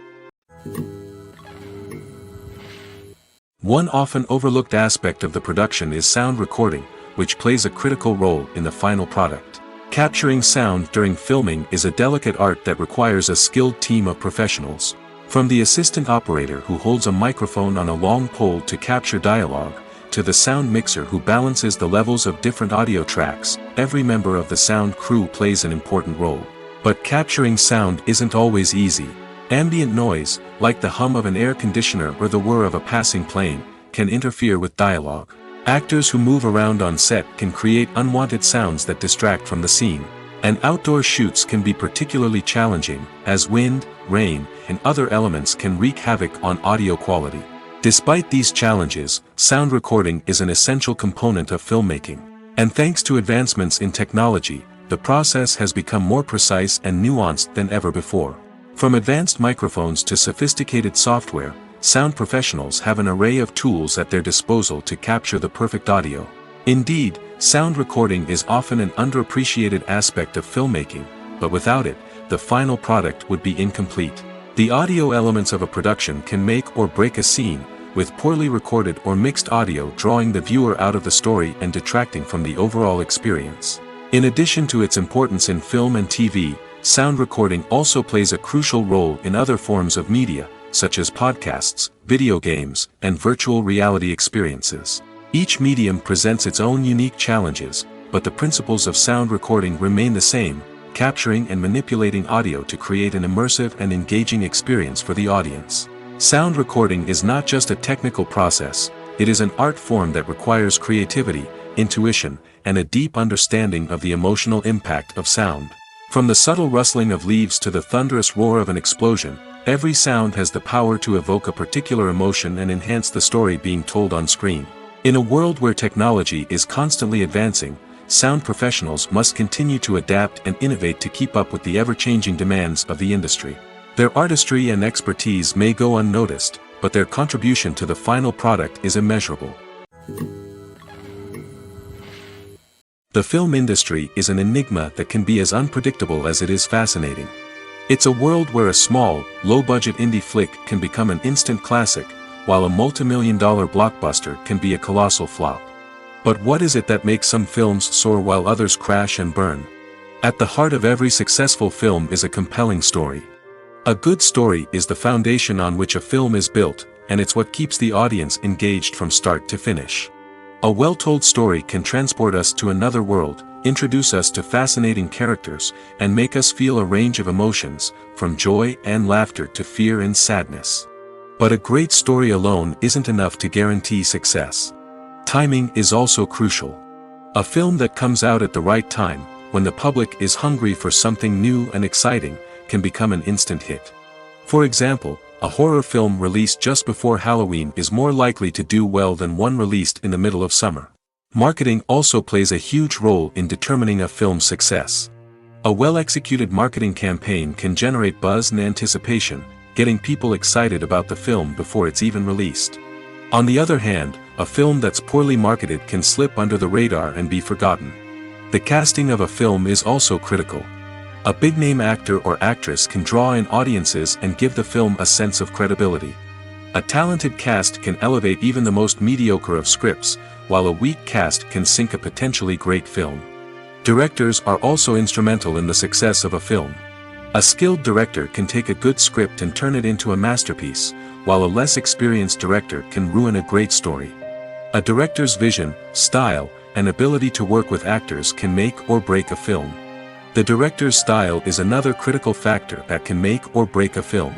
One often overlooked aspect of the production is sound recording, which plays a critical role in the final product. Capturing sound during filming is a delicate art that requires a skilled team of professionals. From the assistant operator who holds a microphone on a long pole to capture dialogue, to the sound mixer who balances the levels of different audio tracks, every member of the sound crew plays an important role. But capturing sound isn't always easy. Ambient noise, like the hum of an air conditioner or the whir of a passing plane, can interfere with dialogue. Actors who move around on set can create unwanted sounds that distract from the scene. And outdoor shoots can be particularly challenging, as wind, rain, and other elements can wreak havoc on audio quality. Despite these challenges, sound recording is an essential component of filmmaking. And thanks to advancements in technology, the process has become more precise and nuanced than ever before. From advanced microphones to sophisticated software, sound professionals have an array of tools at their disposal to capture the perfect audio. Indeed, sound recording is often an underappreciated aspect of filmmaking, but without it, the final product would be incomplete. The audio elements of a production can make or break a scene, with poorly recorded or mixed audio drawing the viewer out of the story and detracting from the overall experience. In addition to its importance in film and TV, sound recording also plays a crucial role in other forms of media, such as podcasts, video games, and virtual reality experiences. Each medium presents its own unique challenges, but the principles of sound recording remain the same, capturing and manipulating audio to create an immersive and engaging experience for the audience. Sound recording is not just a technical process, it is an art form that requires creativity, intuition, and a deep understanding of the emotional impact of sound. From the subtle rustling of leaves to the thunderous roar of an explosion, every sound has the power to evoke a particular emotion and enhance the story being told on screen. In a world where technology is constantly advancing, sound professionals must continue to adapt and innovate to keep up with the ever-changing demands of the industry. Their artistry and expertise may go unnoticed, but their contribution to the final product is immeasurable. The film industry is an enigma that can be as unpredictable as it is fascinating. It's a world where a small, low-budget indie flick can become an instant classic, while a multi-million-dollar blockbuster can be a colossal flop. But what is it that makes some films soar while others crash and burn? At the heart of every successful film is a compelling story. A good story is the foundation on which a film is built, and it's what keeps the audience engaged from start to finish. A well-told story can transport us to another world, introduce us to fascinating characters, and make us feel a range of emotions, from joy and laughter to fear and sadness. But a great story alone isn't enough to guarantee success. Timing is also crucial. A film that comes out at the right time, when the public is hungry for something new and exciting, can become an instant hit. For example, a horror film released just before Halloween is more likely to do well than one released in the middle of summer. Marketing also plays a huge role in determining a film's success. A well-executed marketing campaign can generate buzz and anticipation, getting people excited about the film before it's even released. On the other hand, a film that's poorly marketed can slip under the radar and be forgotten. The casting of a film is also critical. A big-name actor or actress can draw in audiences and give the film a sense of credibility. A talented cast can elevate even the most mediocre of scripts, while a weak cast can sink a potentially great film. Directors are also instrumental in the success of a film. A skilled director can take a good script and turn it into a masterpiece, while a less experienced director can ruin a great story. A director's vision, style, and ability to work with actors can make or break a film. The director's style is another critical factor that can make or break a film.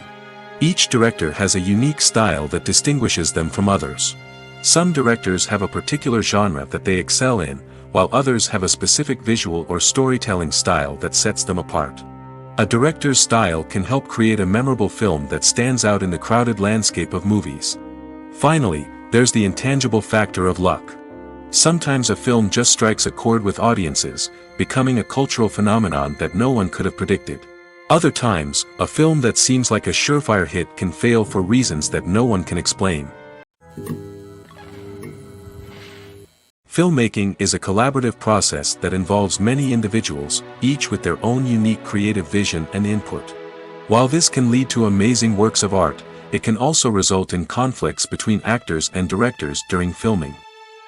Each director has a unique style that distinguishes them from others. Some directors have a particular genre that they excel in, while others have a specific visual or storytelling style that sets them apart. A director's style can help create a memorable film that stands out in the crowded landscape of movies. Finally, there's the intangible factor of luck. Sometimes a film just strikes a chord with audiences, becoming a cultural phenomenon that no one could have predicted. Other times, a film that seems like a surefire hit can fail for reasons that no one can explain. Filmmaking is a collaborative process that involves many individuals, each with their own unique creative vision and input. While this can lead to amazing works of art, it can also result in conflicts between actors and directors during filming.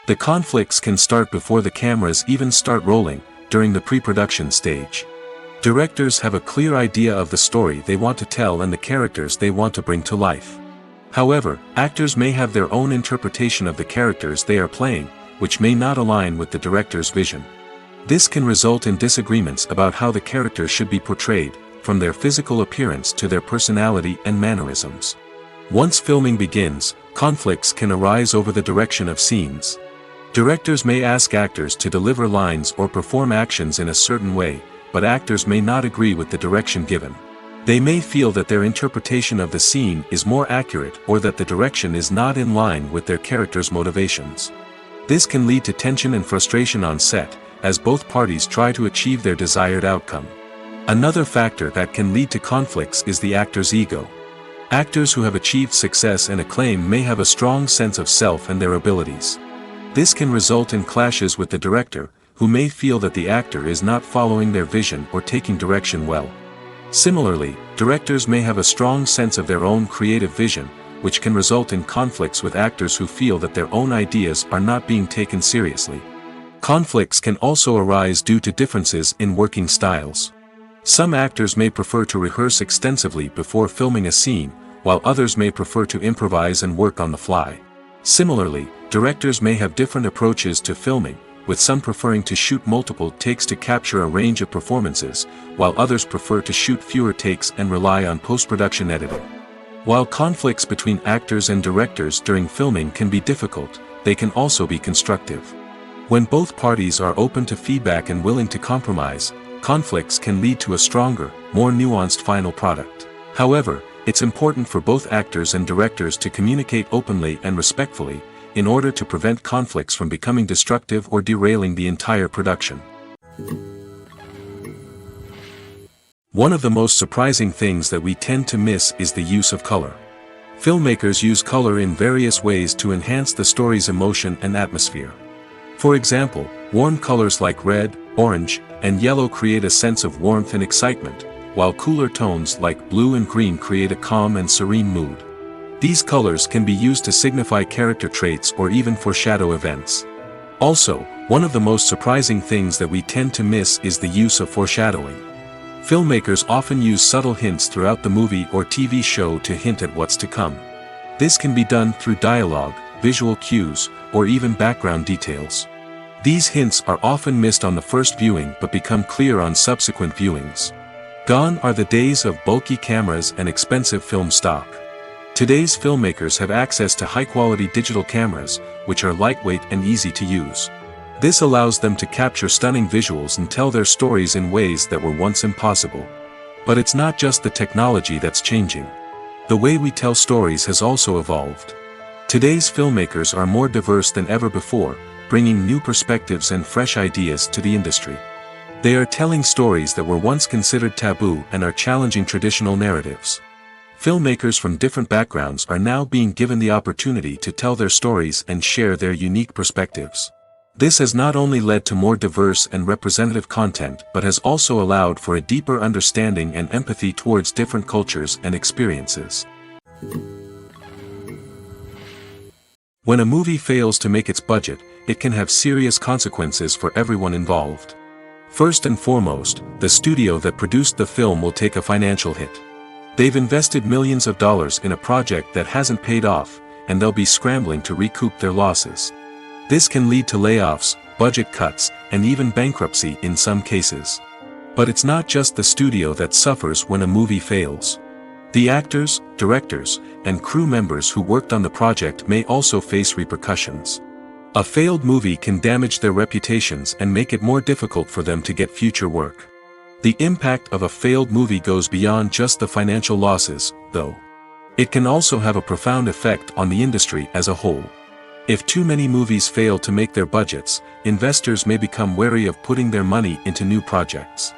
The conflicts can start before the cameras even start rolling, during the pre-production stage. Directors have a clear idea of the story they want to tell and the characters they want to bring to life. However, actors may have their own interpretation of the characters they are playing, which may not align with the director's vision. This can result in disagreements about how the characters should be portrayed, from their physical appearance to their personality and mannerisms. Once filming begins, conflicts can arise over the direction of scenes. Directors may ask actors to deliver lines or perform actions in a certain way, but actors may not agree with the direction given. They may feel that their interpretation of the scene is more accurate or that the direction is not in line with their character's motivations. This can lead to tension and frustration on set, as both parties try to achieve their desired outcome. Another factor that can lead to conflicts is the actor's ego. Actors who have achieved success and acclaim may have a strong sense of self and their abilities. This can result in clashes with the director, who may feel that the actor is not following their vision or taking direction well. Similarly, directors may have a strong sense of their own creative vision, which can result in conflicts with actors who feel that their own ideas are not being taken seriously. Conflicts can also arise due to differences in working styles. Some actors may prefer to rehearse extensively before filming a scene, while others may prefer to improvise and work on the fly. Similarly, directors may have different approaches to filming, with some preferring to shoot multiple takes to capture a range of performances, while others prefer to shoot fewer takes and rely on post-production editing. While conflicts between actors and directors during filming can be difficult, they can also be constructive. When both parties are open to feedback and willing to compromise, conflicts can lead to a stronger, more nuanced final product. However, it's important for both actors and directors to communicate openly and respectfully, in order to prevent conflicts from becoming destructive or derailing the entire production. One of the most surprising things that we tend to miss is the use of color. Filmmakers use color in various ways to enhance the story's emotion and atmosphere. For example, warm colors like red, orange, and yellow create a sense of warmth and excitement, while cooler tones like blue and green create a calm and serene mood. These colors can be used to signify character traits or even foreshadow events. Also, one of the most surprising things that we tend to miss is the use of foreshadowing. Filmmakers often use subtle hints throughout the movie or TV show to hint at what's to come. This can be done through dialogue, visual cues, or even background details. These hints are often missed on the first viewing but become clear on subsequent viewings. Gone are the days of bulky cameras and expensive film stock. Today's filmmakers have access to high-quality digital cameras, which are lightweight and easy to use. This allows them to capture stunning visuals and tell their stories in ways that were once impossible. But it's not just the technology that's changing. The way we tell stories has also evolved. Today's filmmakers are more diverse than ever before, bringing new perspectives and fresh ideas to the industry. They are telling stories that were once considered taboo and are challenging traditional narratives. Filmmakers from different backgrounds are now being given the opportunity to tell their stories and share their unique perspectives. This has not only led to more diverse and representative content but has also allowed for a deeper understanding and empathy towards different cultures and experiences. When a movie fails to make its budget, it can have serious consequences for everyone involved. First and foremost, the studio that produced the film will take a financial hit. They've invested millions of dollars in a project that hasn't paid off, and they'll be scrambling to recoup their losses. This can lead to layoffs, budget cuts, and even bankruptcy in some cases. But it's not just the studio that suffers when a movie fails. The actors, directors, and crew members who worked on the project may also face repercussions. A failed movie can damage their reputations and make it more difficult for them to get future work. The impact of a failed movie goes beyond just the financial losses, though. It can also have a profound effect on the industry as a whole. If too many movies fail to make their budgets, investors may become wary of putting their money into new projects.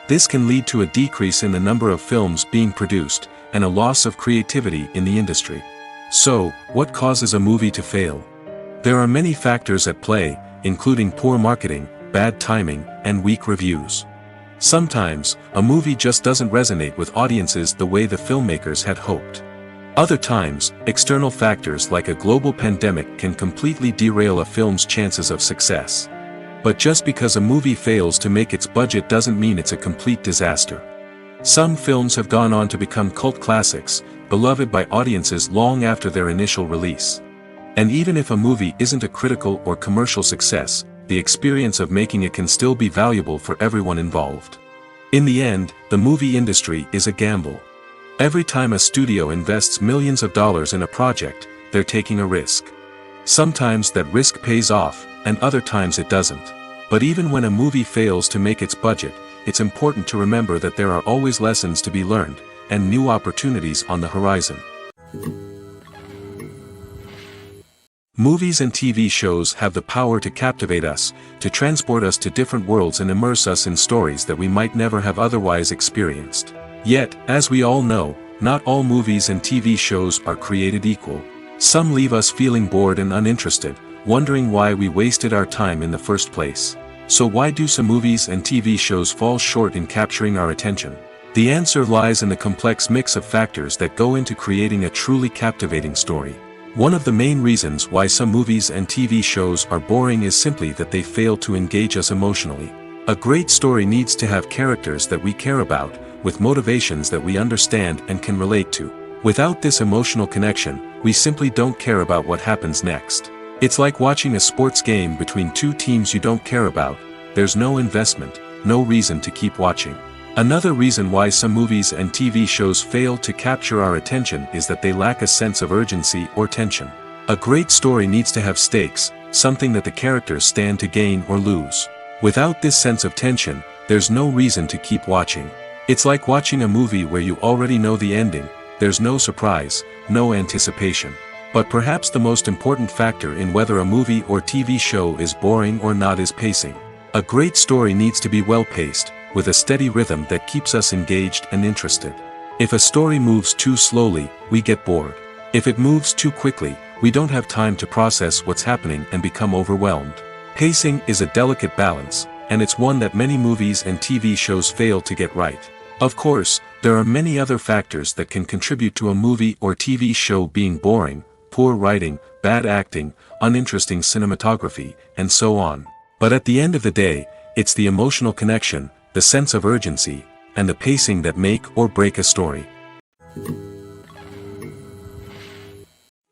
This can lead to a decrease in the number of films being produced, and a loss of creativity in the industry. So, what causes a movie to fail? There are many factors at play, including poor marketing, bad timing, and weak reviews. Sometimes, a movie just doesn't resonate with audiences the way the filmmakers had hoped. Other times, external factors like a global pandemic can completely derail a film's chances of success. But just because a movie fails to make its budget doesn't mean it's a complete disaster. Some films have gone on to become cult classics, beloved by audiences long after their initial release. And even if a movie isn't a critical or commercial success, the experience of making it can still be valuable for everyone involved. In the end, the movie industry is a gamble. Every time a studio invests millions of dollars in a project, they're taking a risk. Sometimes that risk pays off, and other times it doesn't. But even when a movie fails to make its budget, it's important to remember that there are always lessons to be learned, and new opportunities on the horizon. Movies and TV shows have the power to captivate us, to transport us to different worlds and immerse us in stories that we might never have otherwise experienced. Yet, as we all know, not all movies and TV shows are created equal. Some leave us feeling bored and uninterested, wondering why we wasted our time in the first place. So why do some movies and TV shows fall short in capturing our attention? The answer lies in the complex mix of factors that go into creating a truly captivating story. One of the main reasons why some movies and TV shows are boring is simply that they fail to engage us emotionally. A great story needs to have characters that we care about, with motivations that we understand and can relate to. Without this emotional connection, we simply don't care about what happens next. It's like watching a sports game between two teams you don't care about. There's no investment, no reason to keep watching. Another reason why some movies and TV shows fail to capture our attention is that they lack a sense of urgency or tension. A great story needs to have stakes, something that the characters stand to gain or lose. Without this sense of tension, there's no reason to keep watching. It's like watching a movie where you already know the ending. There's no surprise, no anticipation. But perhaps the most important factor in whether a movie or TV show is boring or not is pacing. A great story needs to be well-paced, with a steady rhythm that keeps us engaged and interested. If a story moves too slowly, we get bored. If it moves too quickly, we don't have time to process what's happening and become overwhelmed. Pacing is a delicate balance, and it's one that many movies and TV shows fail to get right. Of course, there are many other factors that can contribute to a movie or TV show being boring: poor writing, bad acting, uninteresting cinematography, and so on. But at the end of the day, it's the emotional connection, the sense of urgency, and the pacing that make or break a story.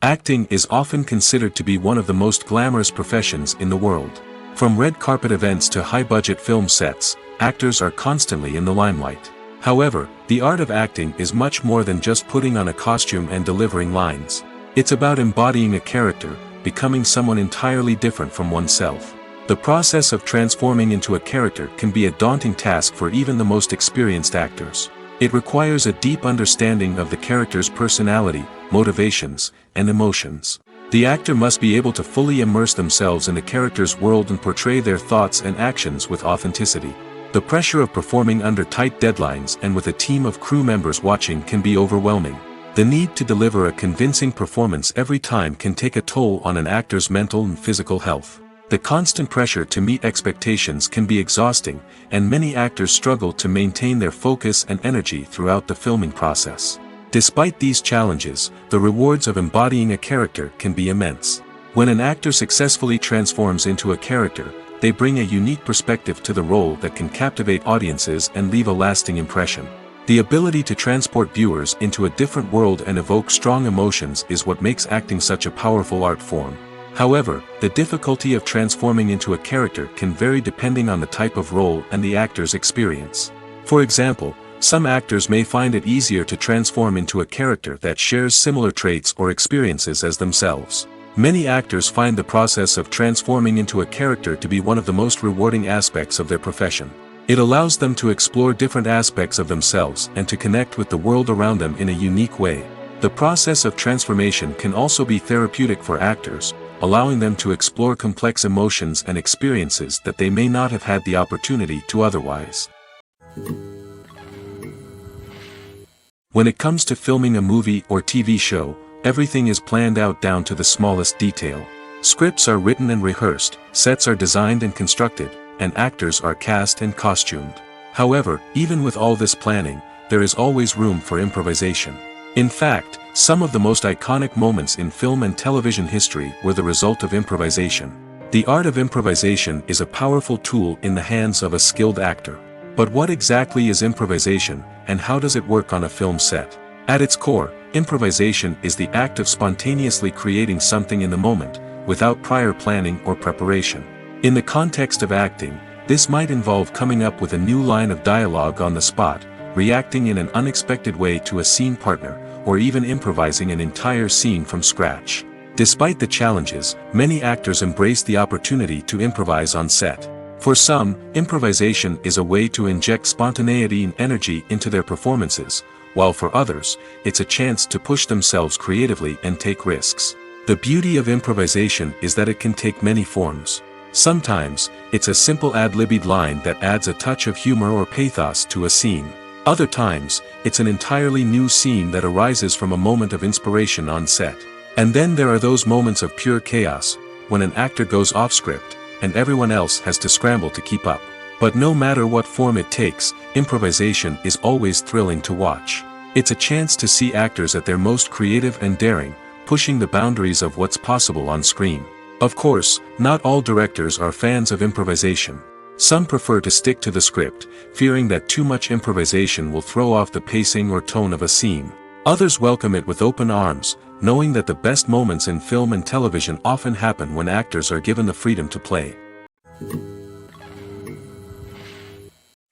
Acting is often considered to be one of the most glamorous professions in the world. From red carpet events to high-budget film sets, actors are constantly in the limelight. However, the art of acting is much more than just putting on a costume and delivering lines. It's about embodying a character, becoming someone entirely different from oneself. The process of transforming into a character can be a daunting task for even the most experienced actors. It requires a deep understanding of the character's personality, motivations, and emotions. The actor must be able to fully immerse themselves in the character's world and portray their thoughts and actions with authenticity. The pressure of performing under tight deadlines and with a team of crew members watching can be overwhelming. The need to deliver a convincing performance every time can take a toll on an actor's mental and physical health. The constant pressure to meet expectations can be exhausting, and many actors struggle to maintain their focus and energy throughout the filming process. Despite these challenges, the rewards of embodying a character can be immense. When an actor successfully transforms into a character, they bring a unique perspective to the role that can captivate audiences and leave a lasting impression. The ability to transport viewers into a different world and evoke strong emotions is what makes acting such a powerful art form. However, the difficulty of transforming into a character can vary depending on the type of role and the actor's experience. For example, some actors may find it easier to transform into a character that shares similar traits or experiences as themselves. Many actors find the process of transforming into a character to be one of the most rewarding aspects of their profession. It allows them to explore different aspects of themselves and to connect with the world around them in a unique way. The process of transformation can also be therapeutic for actors, allowing them to explore complex emotions and experiences that they may not have had the opportunity to otherwise. When it comes to filming a movie or TV show, everything is planned out down to the smallest detail. Scripts are written and rehearsed, sets are designed and constructed, and actors are cast and costumed. However, even with all this planning, there is always room for improvisation. In fact, some of the most iconic moments in film and television history were the result of improvisation. The art of improvisation is a powerful tool in the hands of a skilled actor. But what exactly is improvisation, and how does it work on a film set? At its core, improvisation is the act of spontaneously creating something in the moment, without prior planning or preparation. In the context of acting, this might involve coming up with a new line of dialogue on the spot, reacting in an unexpected way to a scene partner, or even improvising an entire scene from scratch. Despite the challenges, many actors embrace the opportunity to improvise on set. For some, improvisation is a way to inject spontaneity and energy into their performances, while for others, it's a chance to push themselves creatively and take risks. The beauty of improvisation is that it can take many forms. Sometimes, it's a simple ad-libbed line that adds a touch of humor or pathos to a scene. Other times, it's an entirely new scene that arises from a moment of inspiration on set. And then there are those moments of pure chaos, when an actor goes off script, and everyone else has to scramble to keep up. But no matter what form it takes, improvisation is always thrilling to watch. It's a chance to see actors at their most creative and daring, pushing the boundaries of what's possible on screen. Of course, not all directors are fans of improvisation. Some prefer to stick to the script, fearing that too much improvisation will throw off the pacing or tone of a scene. Others welcome it with open arms, knowing that the best moments in film and television often happen when actors are given the freedom to play.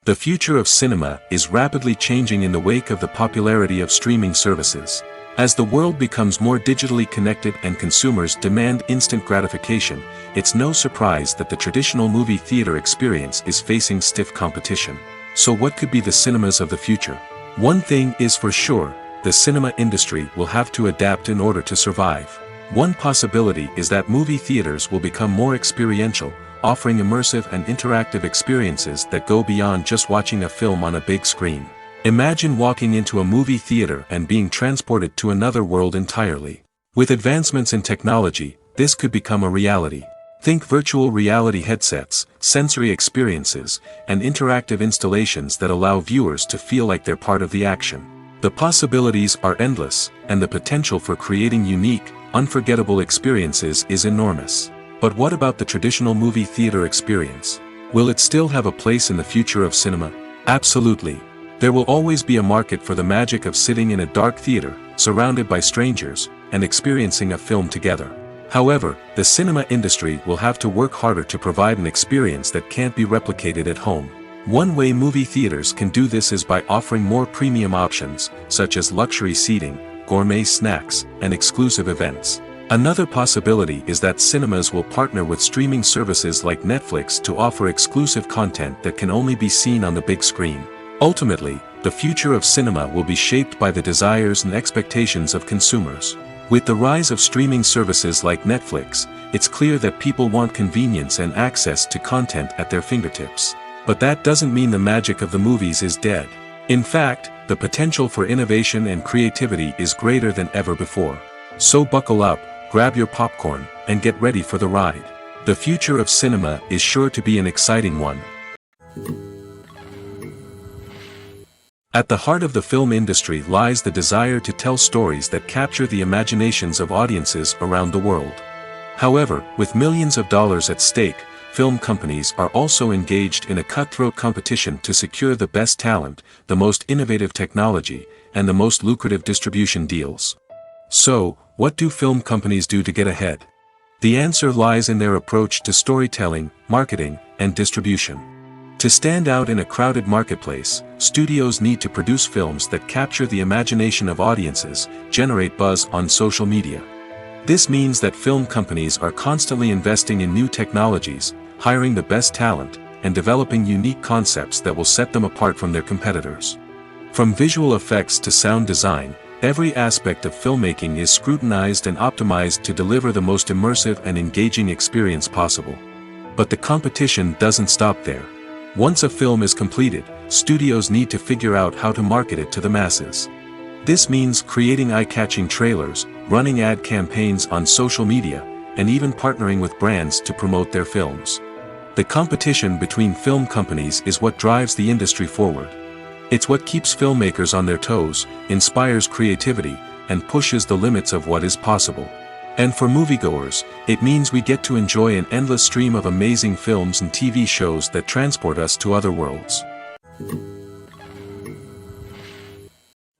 The future of cinema is rapidly changing in the wake of the popularity of streaming services. As the world becomes more digitally connected and consumers demand instant gratification, it's no surprise that the traditional movie theater experience is facing stiff competition. So what could be the cinemas of the future? One thing is for sure, the cinema industry will have to adapt in order to survive. One possibility is that movie theaters will become more experiential, offering immersive and interactive experiences that go beyond just watching a film on a big screen. Imagine walking into a movie theater and being transported to another world entirely. With advancements in technology, this could become a reality. Think virtual reality headsets, sensory experiences, and interactive installations that allow viewers to feel like they're part of the action. The possibilities are endless, and the potential for creating unique, unforgettable experiences is enormous. But what about the traditional movie theater experience? Will it still have a place in the future of cinema? Absolutely. There will always be a market for the magic of sitting in a dark theater, surrounded by strangers, and experiencing a film together. However, the cinema industry will have to work harder to provide an experience that can't be replicated at home. One way movie theaters can do this is by offering more premium options, such as luxury seating, gourmet snacks, and exclusive events. Another possibility is that cinemas will partner with streaming services like Netflix to offer exclusive content that can only be seen on the big screen. Ultimately, the future of cinema will be shaped by the desires and expectations of consumers. With the rise of streaming services like Netflix, it's clear that people want convenience and access to content at their fingertips. But that doesn't mean the magic of the movies is dead. In fact, the potential for innovation and creativity is greater than ever before. So buckle up, grab your popcorn, and get ready for the ride. The future of cinema is sure to be an exciting one. At the heart of the film industry lies the desire to tell stories that capture the imaginations of audiences around the world. However, with millions of dollars at stake, film companies are also engaged in a cutthroat competition to secure the best talent, the most innovative technology, and the most lucrative distribution deals. So, what do film companies do to get ahead? The answer lies in their approach to storytelling, marketing, and distribution. To stand out in a crowded marketplace, studios need to produce films that capture the imagination of audiences, generate buzz on social media. This means that film companies are constantly investing in new technologies, hiring the best talent, and developing unique concepts that will set them apart from their competitors. From visual effects to sound design, every aspect of filmmaking is scrutinized and optimized to deliver the most immersive and engaging experience possible. But the competition doesn't stop there. Once a film is completed, studios need to figure out how to market it to the masses. This means creating eye-catching trailers, running ad campaigns on social media, and even partnering with brands to promote their films. The competition between film companies is what drives the industry forward. It's what keeps filmmakers on their toes, inspires creativity, and pushes the limits of what is possible. And for moviegoers, it means we get to enjoy an endless stream of amazing films and TV shows that transport us to other worlds.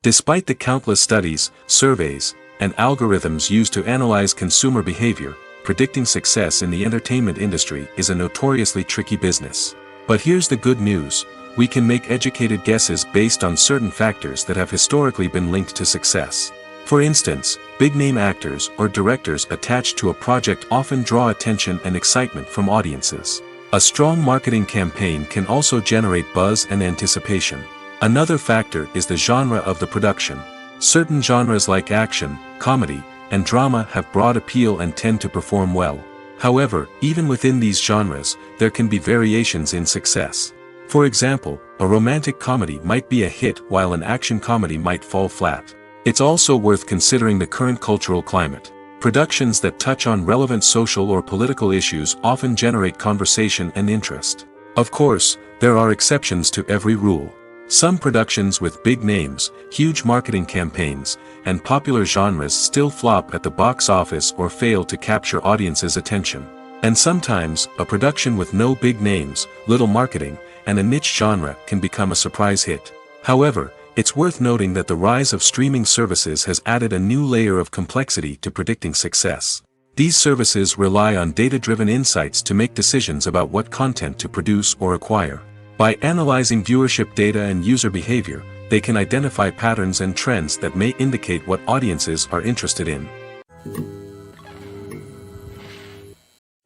Despite the countless studies, surveys, and algorithms used to analyze consumer behavior, predicting success in the entertainment industry is a notoriously tricky business. But here's the good news: we can make educated guesses based on certain factors that have historically been linked to success. For instance, big-name actors or directors attached to a project often draw attention and excitement from audiences. A strong marketing campaign can also generate buzz and anticipation. Another factor is the genre of the production. Certain genres like action, comedy, and drama have broad appeal and tend to perform well. However, even within these genres, there can be variations in success. For example, a romantic comedy might be a hit while an action comedy might fall flat. It's also worth considering the current cultural climate. Productions that touch on relevant social or political issues often generate conversation and interest. Of course, there are exceptions to every rule. Some productions with big names, huge marketing campaigns, and popular genres still flop at the box office or fail to capture audiences' attention. And sometimes, a production with no big names, little marketing, and a niche genre can become a surprise hit. However, it's worth noting that the rise of streaming services has added a new layer of complexity to predicting success. These services rely on data-driven insights to make decisions about what content to produce or acquire. By analyzing viewership data and user behavior, they can identify patterns and trends that may indicate what audiences are interested in.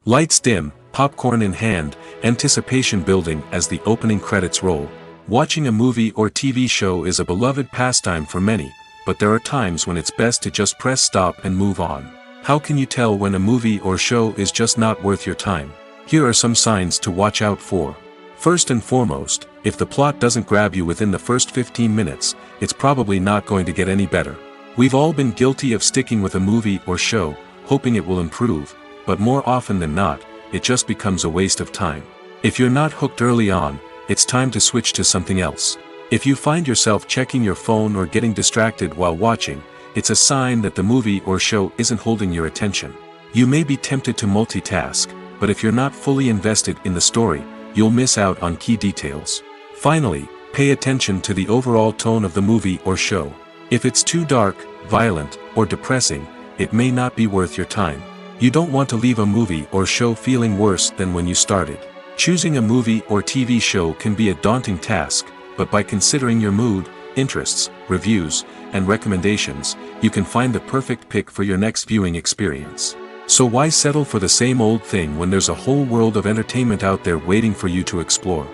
Lights dim, popcorn in hand, anticipation building as the opening credits roll. Watching a movie or TV show is a beloved pastime for many, but there are times when it's best to just press stop and move on. How can you tell when a movie or show is just not worth your time? Here are some signs to watch out for. First and foremost, if the plot doesn't grab you within the first 15 minutes, it's probably not going to get any better. We've all been guilty of sticking with a movie or show, hoping it will improve, but more often than not, it just becomes a waste of time. If you're not hooked early on, it's time to switch to something else. If you find yourself checking your phone or getting distracted while watching, it's a sign that the movie or show isn't holding your attention. You may be tempted to multitask, but if you're not fully invested in the story, you'll miss out on key details. Finally, pay attention to the overall tone of the movie or show. If it's too dark, violent, or depressing, it may not be worth your time. You don't want to leave a movie or show feeling worse than when you started. Choosing a movie or TV show can be a daunting task, but by considering your mood, interests, reviews, and recommendations, you can find the perfect pick for your next viewing experience. So why settle for the same old thing when there's a whole world of entertainment out there waiting for you to explore?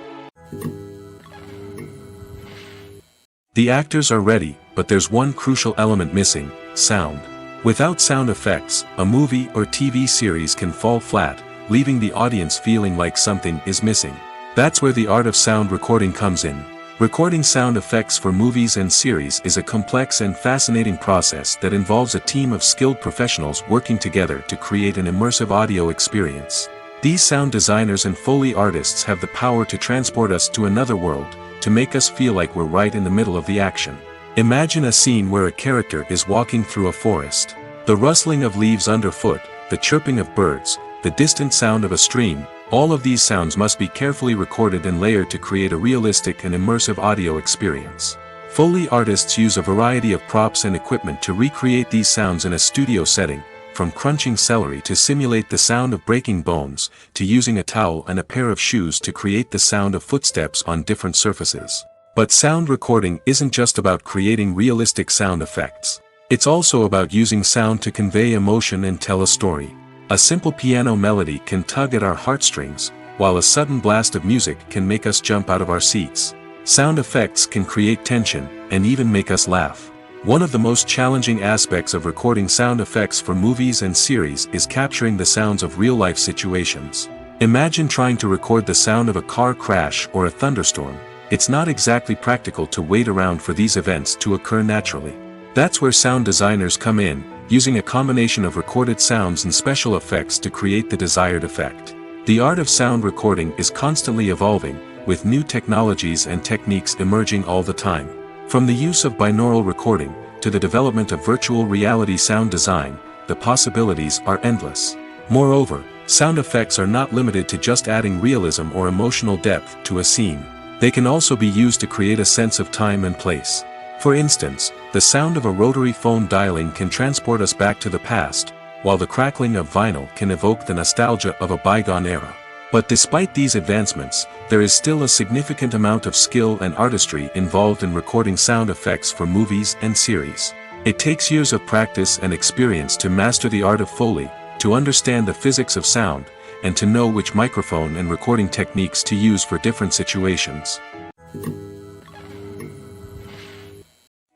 The actors are ready, but there's one crucial element missing: sound. Without sound effects, a movie or TV series can fall flat, leaving the audience feeling like something is missing. That's where the art of sound recording comes in. Recording sound effects for movies and series is a complex and fascinating process that involves a team of skilled professionals working together to create an immersive audio experience. These sound designers and Foley artists have the power to transport us to another world, to make us feel like we're right in the middle of the action. Imagine a scene where a character is walking through a forest. The rustling of leaves underfoot, the chirping of birds, the distant sound of a stream, all of these sounds must be carefully recorded and layered to create a realistic and immersive audio experience. Foley artists use a variety of props and equipment to recreate these sounds in a studio setting, from crunching celery to simulate the sound of breaking bones, to using a towel and a pair of shoes to create the sound of footsteps on different surfaces. But sound recording isn't just about creating realistic sound effects. It's also about using sound to convey emotion and tell a story. A simple piano melody can tug at our heartstrings, while a sudden blast of music can make us jump out of our seats. Sound effects can create tension, and even make us laugh. One of the most challenging aspects of recording sound effects for movies and series is capturing the sounds of real-life situations. Imagine trying to record the sound of a car crash or a thunderstorm. It's not exactly practical to wait around for these events to occur naturally. That's where sound designers come in, using a combination of recorded sounds and special effects to create the desired effect. The art of sound recording is constantly evolving, with new technologies and techniques emerging all the time. From the use of binaural recording, to the development of virtual reality sound design, the possibilities are endless. Moreover, sound effects are not limited to just adding realism or emotional depth to a scene. They can also be used to create a sense of time and place. For instance, the sound of a rotary phone dialing can transport us back to the past, while the crackling of vinyl can evoke the nostalgia of a bygone era. But despite these advancements, there is still a significant amount of skill and artistry involved in recording sound effects for movies and series. It takes years of practice and experience to master the art of Foley, to understand the physics of sound, and to know which microphone and recording techniques to use for different situations.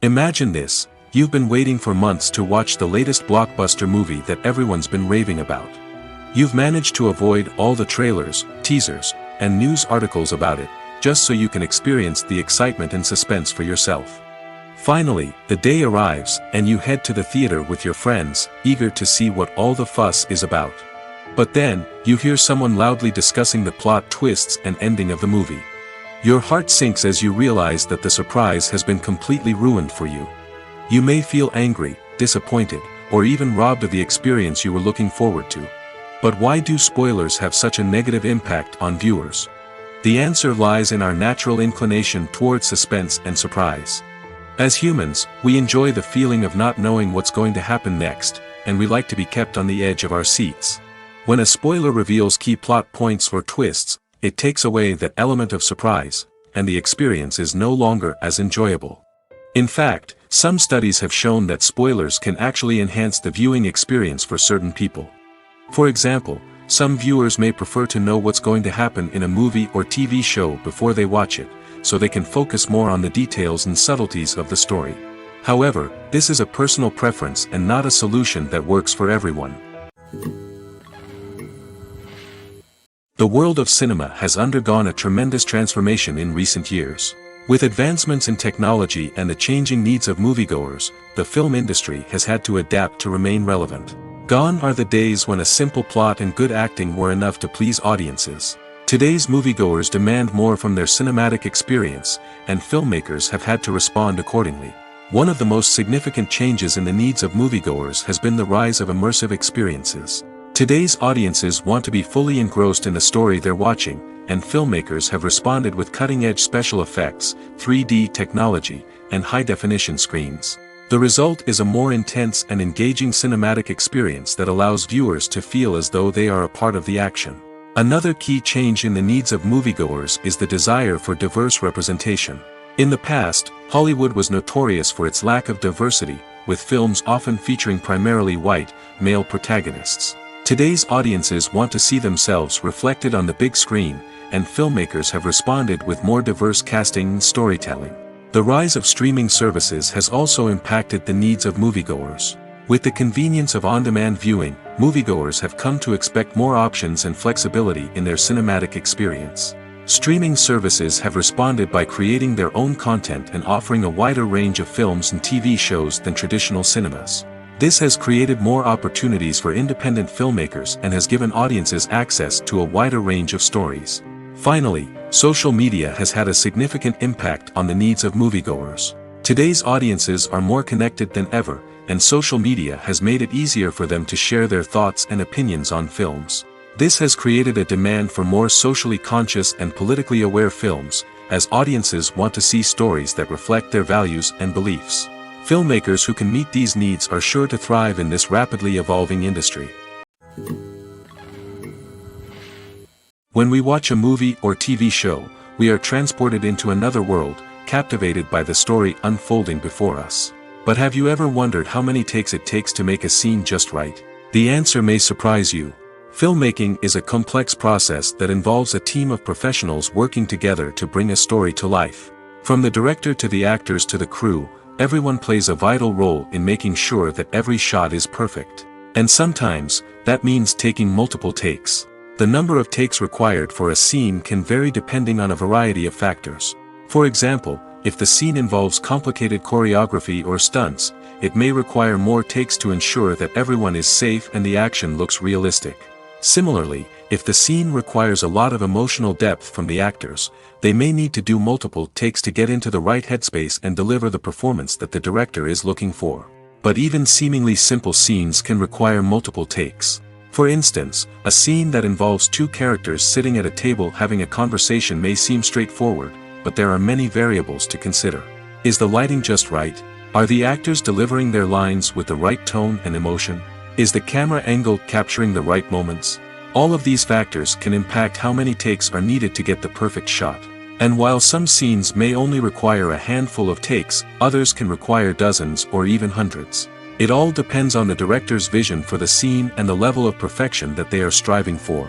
Imagine this: you've been waiting for months to watch the latest blockbuster movie that everyone's been raving about. You've managed to avoid all the trailers, teasers, and news articles about it, just so you can experience the excitement and suspense for yourself. Finally, the day arrives, and you head to the theater with your friends, eager to see what all the fuss is about. But then, you hear someone loudly discussing the plot twists and ending of the movie. Your heart sinks as you realize that the surprise has been completely ruined for you. You may feel angry, disappointed, or even robbed of the experience you were looking forward to. But why do spoilers have such a negative impact on viewers? The answer lies in our natural inclination toward suspense and surprise. As humans, we enjoy the feeling of not knowing what's going to happen next, and we like to be kept on the edge of our seats. When a spoiler reveals key plot points or twists, it takes away that element of surprise, and the experience is no longer as enjoyable. In fact, some studies have shown that spoilers can actually enhance the viewing experience for certain people. For example, some viewers may prefer to know what's going to happen in a movie or TV show before they watch it, so they can focus more on the details and subtleties of the story. However, this is a personal preference and not a solution that works for everyone. The world of cinema has undergone a tremendous transformation in recent years. With advancements in technology and the changing needs of moviegoers, the film industry has had to adapt to remain relevant. Gone are the days when a simple plot and good acting were enough to please audiences. Today's moviegoers demand more from their cinematic experience, and filmmakers have had to respond accordingly. One of the most significant changes in the needs of moviegoers has been the rise of immersive experiences. Today's audiences want to be fully engrossed in the story they're watching, and filmmakers have responded with cutting-edge special effects, 3D technology, and high-definition screens. The result is a more intense and engaging cinematic experience that allows viewers to feel as though they are a part of the action. Another key change in the needs of moviegoers is the desire for diverse representation. In the past, Hollywood was notorious for its lack of diversity, with films often featuring primarily white, male protagonists. Today's audiences want to see themselves reflected on the big screen, and filmmakers have responded with more diverse casting and storytelling. The rise of streaming services has also impacted the needs of moviegoers. With the convenience of on-demand viewing, moviegoers have come to expect more options and flexibility in their cinematic experience. Streaming services have responded by creating their own content and offering a wider range of films and TV shows than traditional cinemas. This has created more opportunities for independent filmmakers and has given audiences access to a wider range of stories. Finally, social media has had a significant impact on the needs of moviegoers. Today's audiences are more connected than ever, and social media has made it easier for them to share their thoughts and opinions on films. This has created a demand for more socially conscious and politically aware films, as audiences want to see stories that reflect their values and beliefs. Filmmakers who can meet these needs are sure to thrive in this rapidly evolving industry. When we watch a movie or TV show, we are transported into another world, captivated by the story unfolding before us. But have you ever wondered how many takes it takes to make a scene just right? The answer may surprise you. Filmmaking is a complex process that involves a team of professionals working together to bring a story to life. From the director to the actors to the crew, everyone plays a vital role in making sure that every shot is perfect. And sometimes, that means taking multiple takes. The number of takes required for a scene can vary depending on a variety of factors. For example, if the scene involves complicated choreography or stunts, it may require more takes to ensure that everyone is safe and the action looks realistic. Similarly, if the scene requires a lot of emotional depth from the actors, they may need to do multiple takes to get into the right headspace and deliver the performance that the director is looking for. But even seemingly simple scenes can require multiple takes. For instance, a scene that involves two characters sitting at a table having a conversation may seem straightforward, but there are many variables to consider. Is the lighting just right? Are the actors delivering their lines with the right tone and emotion? Is the camera angle capturing the right moments? All of these factors can impact how many takes are needed to get the perfect shot. And while some scenes may only require a handful of takes, others can require dozens or even hundreds. It all depends on the director's vision for the scene and the level of perfection that they are striving for.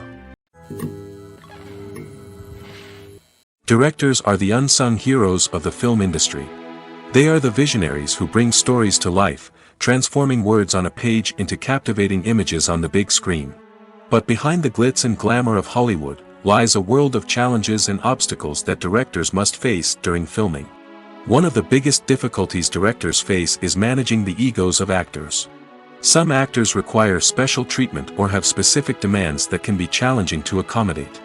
Directors are the unsung heroes of the film industry. They are the visionaries who bring stories to life, transforming words on a page into captivating images on the big screen. But behind the glitz and glamour of Hollywood, lies a world of challenges and obstacles that directors must face during filming. One of the biggest difficulties directors face is managing the egos of actors. Some actors require special treatment or have specific demands that can be challenging to accommodate.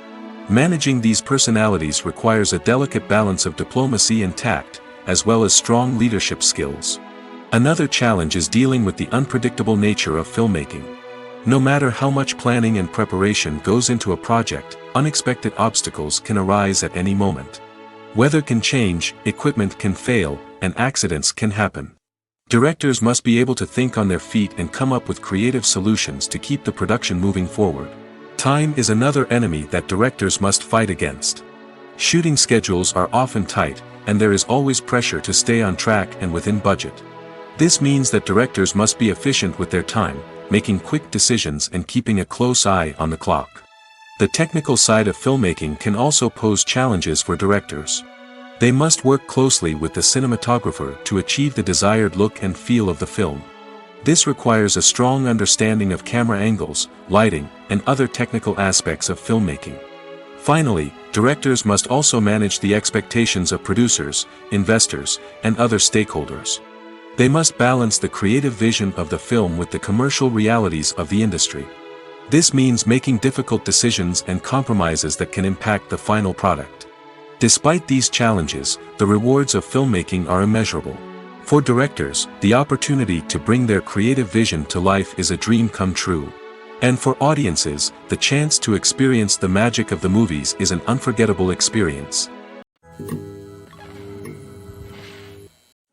Managing these personalities requires a delicate balance of diplomacy and tact, as well as strong leadership skills. Another challenge is dealing with the unpredictable nature of filmmaking. No matter how much planning and preparation goes into a project, unexpected obstacles can arise at any moment. Weather can change, equipment can fail, and accidents can happen. Directors must be able to think on their feet and come up with creative solutions to keep the production moving forward. Time is another enemy that directors must fight against. Shooting schedules are often tight, and there is always pressure to stay on track and within budget. This means that directors must be efficient with their time, making quick decisions and keeping a close eye on the clock. The technical side of filmmaking can also pose challenges for directors. They must work closely with the cinematographer to achieve the desired look and feel of the film. This requires a strong understanding of camera angles, lighting, and other technical aspects of filmmaking. Finally, directors must also manage the expectations of producers, investors, and other stakeholders. They must balance the creative vision of the film with the commercial realities of the industry. This means making difficult decisions and compromises that can impact the final product. Despite these challenges, the rewards of filmmaking are immeasurable. For directors, the opportunity to bring their creative vision to life is a dream come true. And for audiences, the chance to experience the magic of the movies is an unforgettable experience.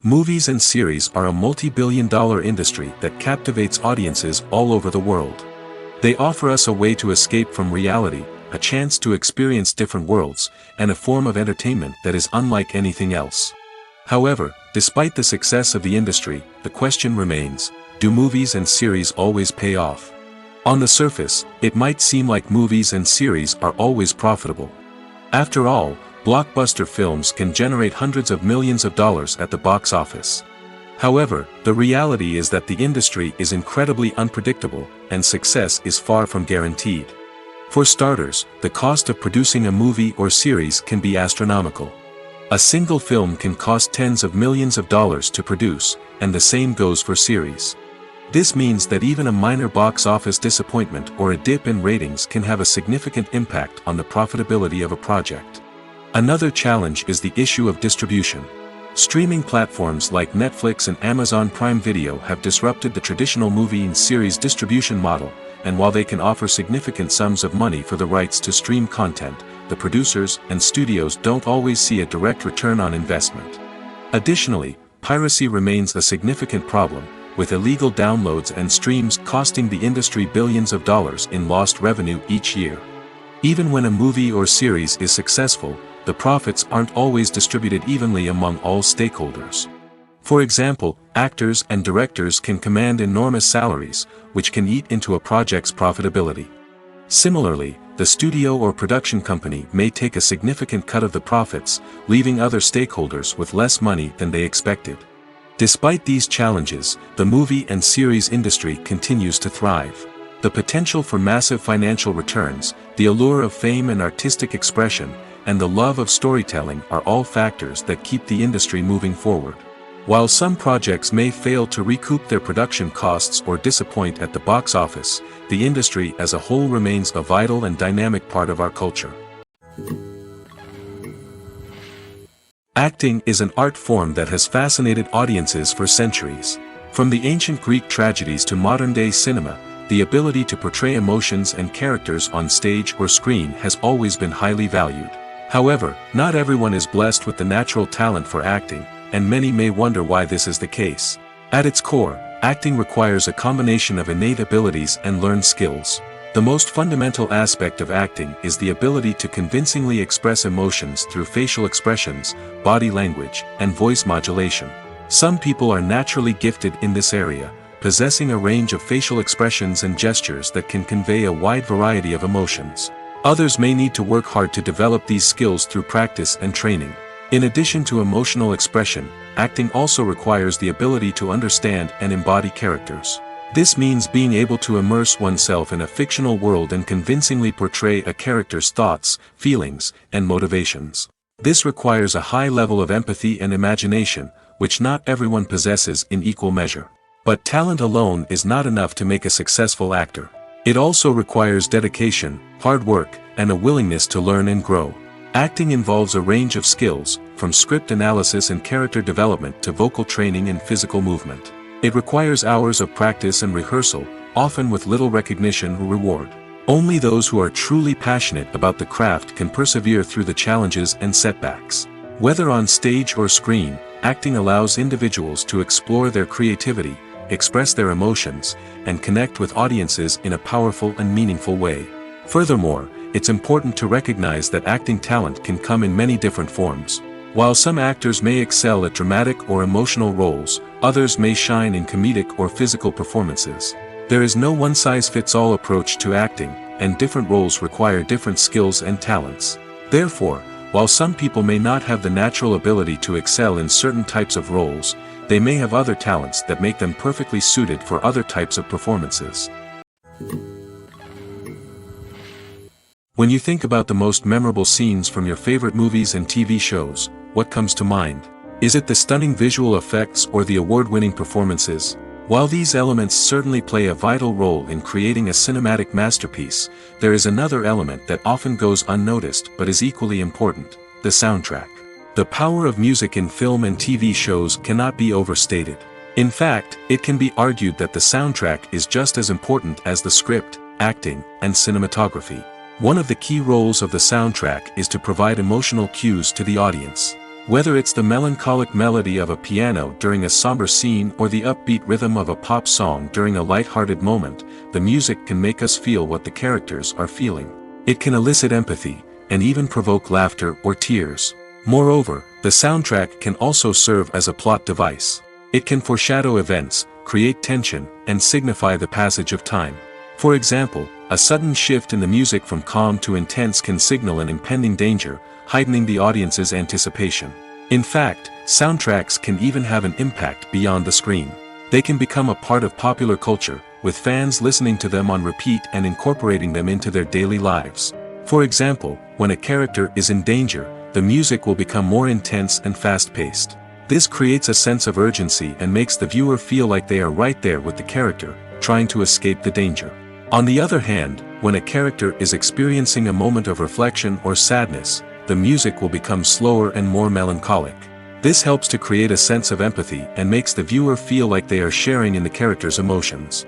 Movies and series are a multi-billion-dollar industry that captivates audiences all over the world. They offer us a way to escape from reality, a chance to experience different worlds, and a form of entertainment that is unlike anything else. However, despite the success of the industry, the question remains, do movies and series always pay off? On the surface, it might seem like movies and series are always profitable. After all, blockbuster films can generate hundreds of millions of dollars at the box office. However, the reality is that the industry is incredibly unpredictable, and success is far from guaranteed. For starters, the cost of producing a movie or series can be astronomical. A single film can cost tens of millions of dollars to produce, and the same goes for series. This means that even a minor box office disappointment or a dip in ratings can have a significant impact on the profitability of a project. Another challenge is the issue of distribution. Streaming platforms like Netflix and Amazon Prime Video have disrupted the traditional movie and series distribution model, and while they can offer significant sums of money for the rights to stream content, the producers and studios don't always see a direct return on investment. Additionally, piracy remains a significant problem, with illegal downloads and streams costing the industry billions of dollars in lost revenue each year. Even when a movie or series is successful, the profits aren't always distributed evenly among all stakeholders. For example, actors and directors can command enormous salaries, which can eat into a project's profitability. Similarly, the studio or production company may take a significant cut of the profits, leaving other stakeholders with less money than they expected. Despite these challenges, the movie and series industry continues to thrive. The potential for massive financial returns, the allure of fame and artistic expression, and the love of storytelling are all factors that keep the industry moving forward. While some projects may fail to recoup their production costs or disappoint at the box office, the industry as a whole remains a vital and dynamic part of our culture. Acting is an art form that has fascinated audiences for centuries. From the ancient Greek tragedies to modern-day cinema, the ability to portray emotions and characters on stage or screen has always been highly valued. However, not everyone is blessed with the natural talent for acting, and many may wonder why this is the case. At its core, acting requires a combination of innate abilities and learned skills. The most fundamental aspect of acting is the ability to convincingly express emotions through facial expressions, body language, and voice modulation. Some people are naturally gifted in this area, possessing a range of facial expressions and gestures that can convey a wide variety of emotions. Others may need to work hard to develop these skills through practice and training. In addition to emotional expression, acting also requires the ability to understand and embody characters. This means being able to immerse oneself in a fictional world and convincingly portray a character's thoughts, feelings, and motivations. This requires a high level of empathy and imagination, which not everyone possesses in equal measure. But talent alone is not enough to make a successful actor. It also requires dedication, hard work, and a willingness to learn and grow. Acting involves a range of skills, from script analysis and character development to vocal training and physical movement. It requires hours of practice and rehearsal, often with little recognition or reward. Only those who are truly passionate about the craft can persevere through the challenges and setbacks. Whether on stage or screen, acting allows individuals to explore their creativity, express their emotions, and connect with audiences in a powerful and meaningful way. Furthermore, it's important to recognize that acting talent can come in many different forms. While some actors may excel at dramatic or emotional roles, others may shine in comedic or physical performances. There is no one-size-fits-all approach to acting, and different roles require different skills and talents. Therefore, while some people may not have the natural ability to excel in certain types of roles, they may have other talents that make them perfectly suited for other types of performances. When you think about the most memorable scenes from your favorite movies and TV shows, what comes to mind? Is it the stunning visual effects or the award-winning performances? While these elements certainly play a vital role in creating a cinematic masterpiece, there is another element that often goes unnoticed but is equally important: the soundtrack. The power of music in film and TV shows cannot be overstated. In fact, it can be argued that the soundtrack is just as important as the script, acting, and cinematography. One of the key roles of the soundtrack is to provide emotional cues to the audience. Whether it's the melancholic melody of a piano during a somber scene or the upbeat rhythm of a pop song during a light-hearted moment, the music can make us feel what the characters are feeling. It can elicit empathy, and even provoke laughter or tears. Moreover, the soundtrack can also serve as a plot device. It can foreshadow events, create tension, and signify the passage of time. For example, a sudden shift in the music from calm to intense can signal an impending danger, heightening the audience's anticipation. In fact, soundtracks can even have an impact beyond the screen. They can become a part of popular culture, with fans listening to them on repeat and incorporating them into their daily lives. For example, when a character is in danger, the music will become more intense and fast-paced. This creates a sense of urgency and makes the viewer feel like they are right there with the character, trying to escape the danger. On the other hand, when a character is experiencing a moment of reflection or sadness, the music will become slower and more melancholic. This helps to create a sense of empathy and makes the viewer feel like they are sharing in the character's emotions.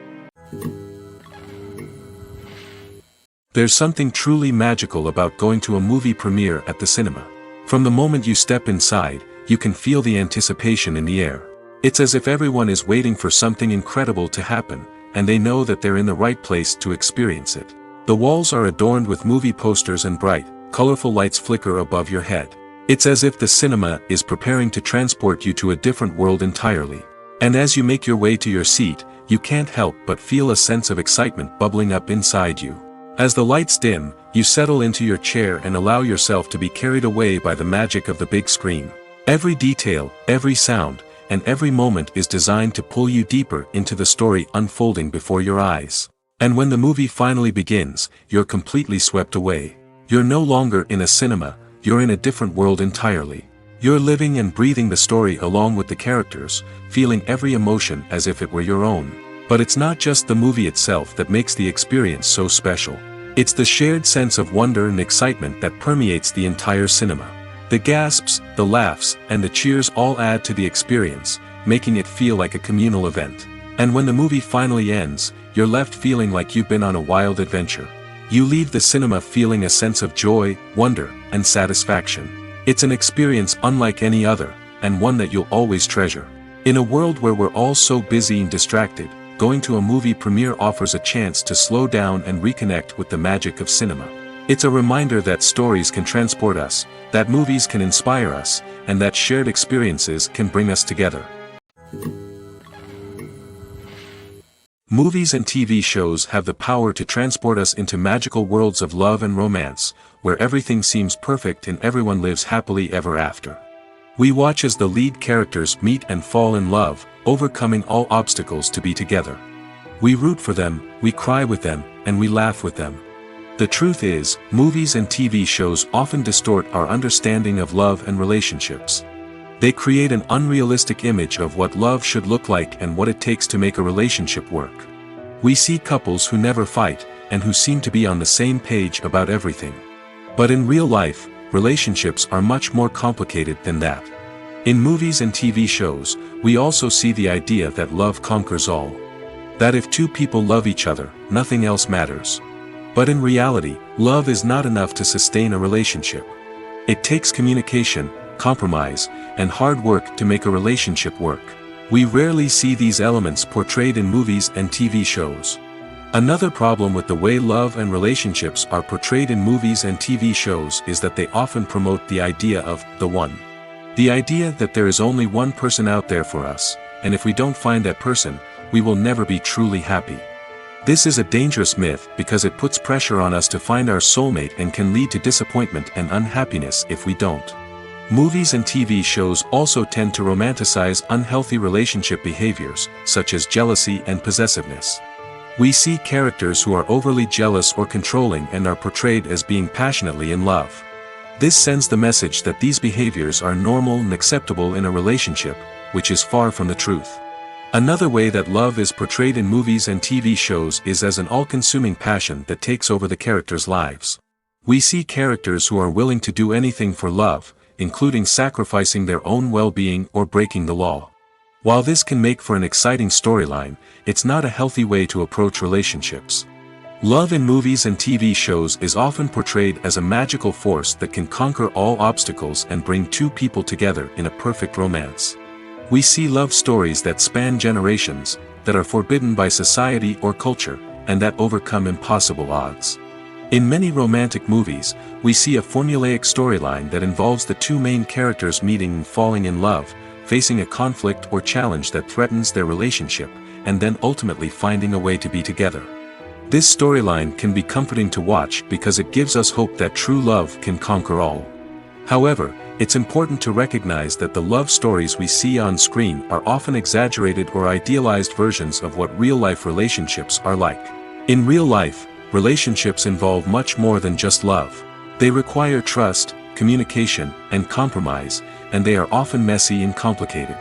There's something truly magical about going to a movie premiere at the cinema. From the moment you step inside, you can feel the anticipation in the air. It's as if everyone is waiting for something incredible to happen, and they know that they're in the right place to experience it. The walls are adorned with movie posters and bright, colorful lights flicker above your head. It's as if the cinema is preparing to transport you to a different world entirely. And as you make your way to your seat, you can't help but feel a sense of excitement bubbling up inside you. As the lights dim, you settle into your chair and allow yourself to be carried away by the magic of the big screen. Every detail, every sound, and every moment is designed to pull you deeper into the story unfolding before your eyes. And when the movie finally begins, you're completely swept away. You're no longer in a cinema, you're in a different world entirely. You're living and breathing the story along with the characters, feeling every emotion as if it were your own. But it's not just the movie itself that makes the experience so special. It's the shared sense of wonder and excitement that permeates the entire cinema. The gasps, the laughs, and the cheers all add to the experience, making it feel like a communal event. And when the movie finally ends, you're left feeling like you've been on a wild adventure. You leave the cinema feeling a sense of joy, wonder, and satisfaction. It's an experience unlike any other, and one that you'll always treasure. In a world where we're all so busy and distracted, going to a movie premiere offers a chance to slow down and reconnect with the magic of cinema. It's a reminder that stories can transport us, that movies can inspire us, and that shared experiences can bring us together. Movies and TV shows have the power to transport us into magical worlds of love and romance, where everything seems perfect and everyone lives happily ever after. We watch as the lead characters meet and fall in love, overcoming all obstacles to be together. We root for them, we cry with them, and we laugh with them. The truth is, movies and TV shows often distort our understanding of love and relationships. They create an unrealistic image of what love should look like and what it takes to make a relationship work. We see couples who never fight, and who seem to be on the same page about everything. But in real life, relationships are much more complicated than that. In movies and TV shows, we also see the idea that love conquers all. That if two people love each other, nothing else matters. But in reality, love is not enough to sustain a relationship. It takes communication, compromise, and hard work to make a relationship work. We rarely see these elements portrayed in movies and TV shows. Another problem with the way love and relationships are portrayed in movies and TV shows is that they often promote the idea of the one. The idea that there is only one person out there for us, and if we don't find that person, we will never be truly happy. This is a dangerous myth because it puts pressure on us to find our soulmate and can lead to disappointment and unhappiness if we don't. Movies and TV shows also tend to romanticize unhealthy relationship behaviors, such as jealousy and possessiveness. We see characters who are overly jealous or controlling and are portrayed as being passionately in love. This sends the message that these behaviors are normal and acceptable in a relationship, which is far from the truth. Another way that love is portrayed in movies and TV shows is as an all-consuming passion that takes over the characters' lives. We see characters who are willing to do anything for love, including sacrificing their own well-being or breaking the law. While this can make for an exciting storyline, it's not a healthy way to approach relationships. Love in movies and TV shows is often portrayed as a magical force that can conquer all obstacles and bring two people together in a perfect romance. We see love stories that span generations, that are forbidden by society or culture, and that overcome impossible odds. In many romantic movies, we see a formulaic storyline that involves the two main characters meeting and falling in love, facing a conflict or challenge that threatens their relationship, and then ultimately finding a way to be together. This storyline can be comforting to watch because it gives us hope that true love can conquer all. However, it's important to recognize that the love stories we see on screen are often exaggerated or idealized versions of what real-life relationships are like. In real life, relationships involve much more than just love. They require trust, communication, and compromise, and they are often messy and complicated.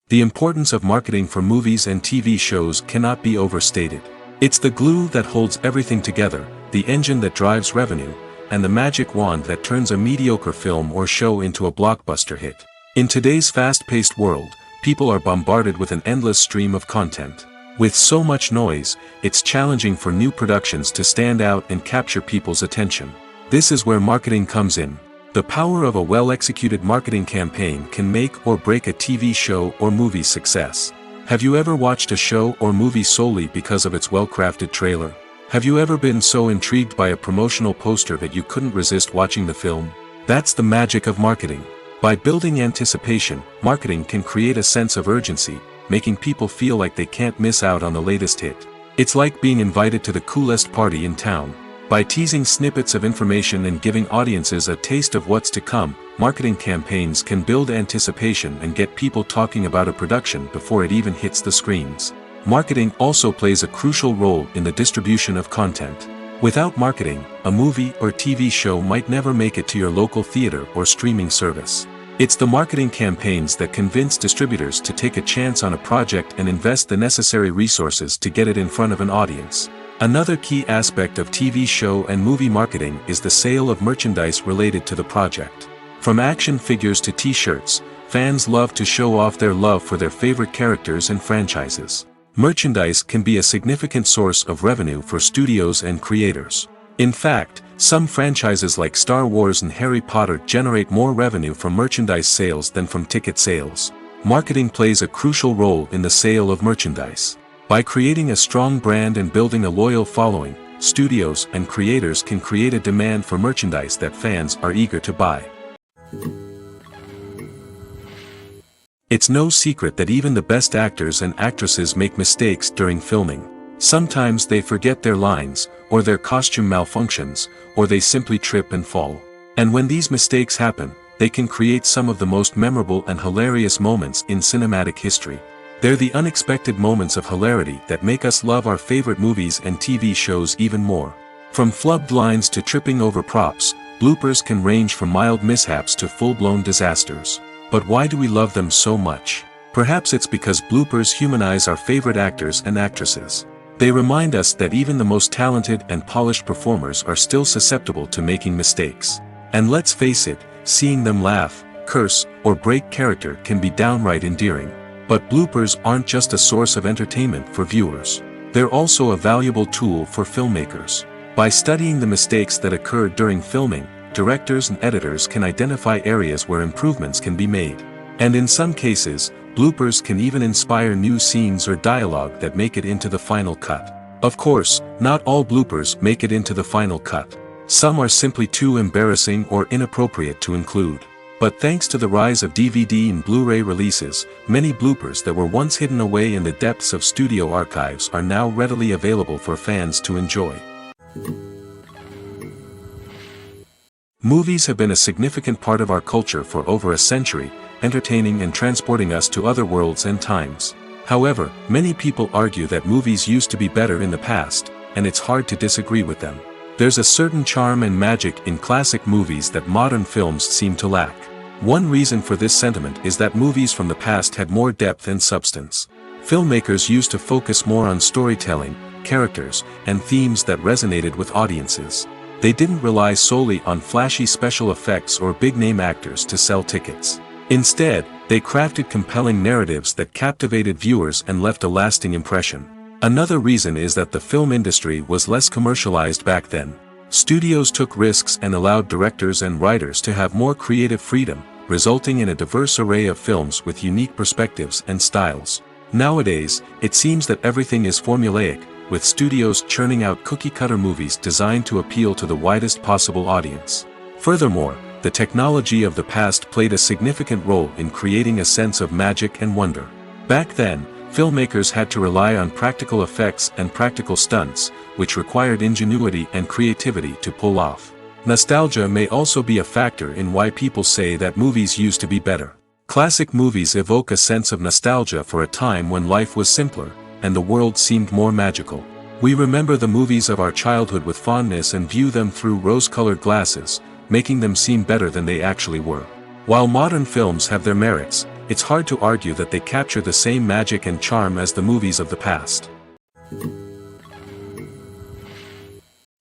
The importance of marketing for movies and TV shows cannot be overstated. It's the glue that holds everything together, the engine that drives revenue, and the magic wand that turns a mediocre film or show into a blockbuster hit. In today's fast-paced world, people are bombarded with an endless stream of content. With so much noise, it's challenging for new productions to stand out and capture people's attention. This is where marketing comes in. The power of a well-executed marketing campaign can make or break a TV show or movie's success. Have you ever watched a show or movie solely because of its well-crafted trailer? Have you ever been so intrigued by a promotional poster that you couldn't resist watching the film? That's the magic of marketing. By building anticipation, marketing can create a sense of urgency, making people feel like they can't miss out on the latest hit. It's like being invited to the coolest party in town. By teasing snippets of information and giving audiences a taste of what's to come, marketing campaigns can build anticipation and get people talking about a production before it even hits the screens. Marketing also plays a crucial role in the distribution of content. Without marketing, a movie or TV show might never make it to your local theater or streaming service. It's the marketing campaigns that convince distributors to take a chance on a project and invest the necessary resources to get it in front of an audience. Another key aspect of TV show and movie marketing is the sale of merchandise related to the project. From action figures to t-shirts, fans love to show off their love for their favorite characters and franchises. Merchandise can be a significant source of revenue for studios and creators. In fact, some franchises like Star Wars and Harry Potter generate more revenue from merchandise sales than from ticket sales. Marketing plays a crucial role in the sale of merchandise. By creating a strong brand and building a loyal following, studios and creators can create a demand for merchandise that fans are eager to buy. It's no secret that even the best actors and actresses make mistakes during filming. Sometimes they forget their lines, or their costume malfunctions, or they simply trip and fall. And when these mistakes happen, they can create some of the most memorable and hilarious moments in cinematic history. They're the unexpected moments of hilarity that make us love our favorite movies and TV shows even more. From flubbed lines to tripping over props, bloopers can range from mild mishaps to full-blown disasters. But why do we love them so much? Perhaps it's because bloopers humanize our favorite actors and actresses. They remind us that even the most talented and polished performers are still susceptible to making mistakes. And let's face it, seeing them laugh, curse, or break character can be downright endearing. But bloopers aren't just a source of entertainment for viewers. They're also a valuable tool for filmmakers. By studying the mistakes that occurred during filming, directors and editors can identify areas where improvements can be made. And in some cases, bloopers can even inspire new scenes or dialogue that make it into the final cut. Of course, not all bloopers make it into the final cut. Some are simply too embarrassing or inappropriate to include. But thanks to the rise of DVD and Blu-ray releases, many bloopers that were once hidden away in the depths of studio archives are now readily available for fans to enjoy. Movies have been a significant part of our culture for over a century, entertaining and transporting us to other worlds and times. However, many people argue that movies used to be better in the past, and it's hard to disagree with them. There's a certain charm and magic in classic movies that modern films seem to lack. One reason for this sentiment is that movies from the past had more depth and substance. Filmmakers used to focus more on storytelling, characters, and themes that resonated with audiences. They didn't rely solely on flashy special effects or big-name actors to sell tickets. Instead, they crafted compelling narratives that captivated viewers and left a lasting impression. Another reason is that the film industry was less commercialized back then. Studios took risks and allowed directors and writers to have more creative freedom, resulting in a diverse array of films with unique perspectives and styles. Nowadays, it seems that everything is formulaic, with studios churning out cookie-cutter movies designed to appeal to the widest possible audience. Furthermore, the technology of the past played a significant role in creating a sense of magic and wonder. Back then, filmmakers had to rely on practical effects and practical stunts, which required ingenuity and creativity to pull off. Nostalgia may also be a factor in why people say that movies used to be better. Classic movies evoke a sense of nostalgia for a time when life was simpler, and the world seemed more magical. We remember the movies of our childhood with fondness and view them through rose-colored glasses, making them seem better than they actually were. While modern films have their merits, it's hard to argue that they capture the same magic and charm as the movies of the past.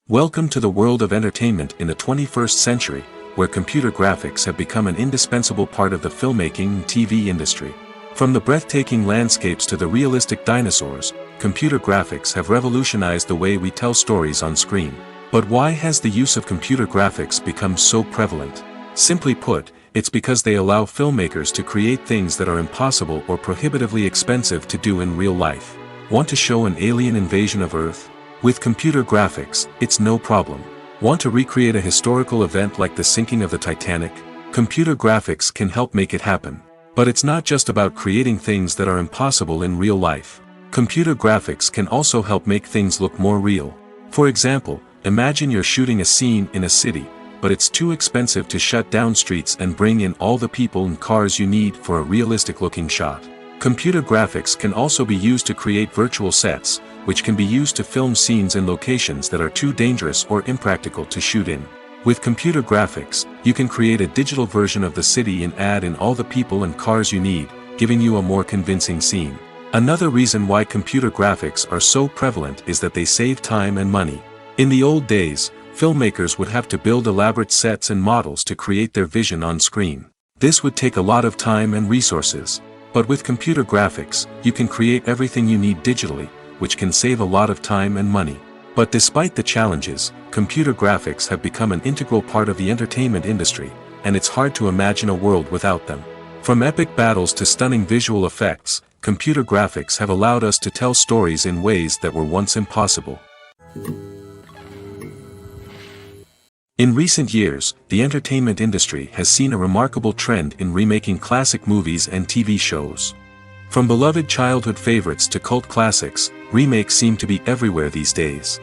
Welcome to the world of entertainment in the 21st century, where computer graphics have become an indispensable part of the filmmaking and TV industry. From the breathtaking landscapes to the realistic dinosaurs, computer graphics have revolutionized the way we tell stories on screen. But why has the use of computer graphics become so prevalent? Simply put, it's because they allow filmmakers to create things that are impossible or prohibitively expensive to do in real life. Want to show an alien invasion of Earth? With computer graphics, it's no problem. Want to recreate a historical event like the sinking of the Titanic? Computer graphics can help make it happen. But it's not just about creating things that are impossible in real life. Computer graphics can also help make things look more real. For example, imagine you're shooting a scene in a city, but it's too expensive to shut down streets and bring in all the people and cars you need for a realistic-looking shot. Computer graphics can also be used to create virtual sets, which can be used to film scenes in locations that are too dangerous or impractical to shoot in. With computer graphics, you can create a digital version of the city and add in all the people and cars you need, giving you a more convincing scene. Another reason why computer graphics are so prevalent is that they save time and money. In the old days, filmmakers would have to build elaborate sets and models to create their vision on screen. This would take a lot of time and resources. But with computer graphics, you can create everything you need digitally, which can save a lot of time and money. But despite the challenges, computer graphics have become an integral part of the entertainment industry, and it's hard to imagine a world without them. From epic battles to stunning visual effects, computer graphics have allowed us to tell stories in ways that were once impossible. In recent years, the entertainment industry has seen a remarkable trend in remaking classic movies and TV shows. From beloved childhood favorites to cult classics, remakes seem to be everywhere these days.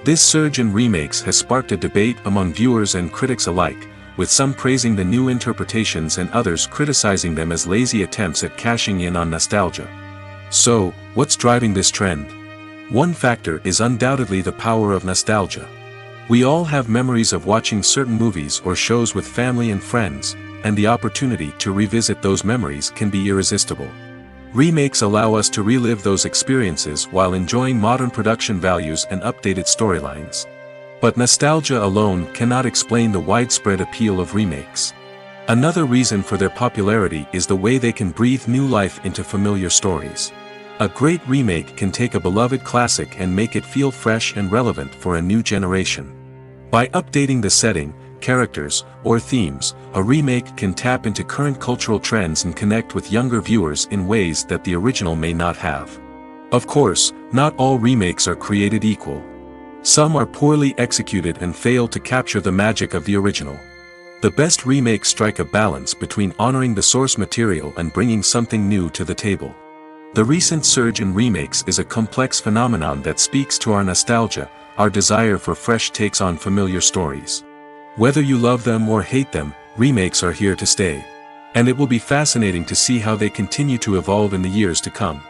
This surge in remakes has sparked a debate among viewers and critics alike, with some praising the new interpretations and others criticizing them as lazy attempts at cashing in on nostalgia. So, what's driving this trend? One factor is undoubtedly the power of nostalgia. We all have memories of watching certain movies or shows with family and friends, and the opportunity to revisit those memories can be irresistible. Remakes allow us to relive those experiences while enjoying modern production values and updated storylines. But nostalgia alone cannot explain the widespread appeal of remakes. Another reason for their popularity is the way they can breathe new life into familiar stories. A great remake can take a beloved classic and make it feel fresh and relevant for a new generation. By updating the setting, characters, or themes, a remake can tap into current cultural trends and connect with younger viewers in ways that the original may not have. Of course, not all remakes are created equal. Some are poorly executed and fail to capture the magic of the original. The best remakes strike a balance between honoring the source material and bringing something new to the table. The recent surge in remakes is a complex phenomenon that speaks to our nostalgia, our desire for fresh takes on familiar stories. Whether you love them or hate them, remakes are here to stay. And it will be fascinating to see how they continue to evolve in the years to come.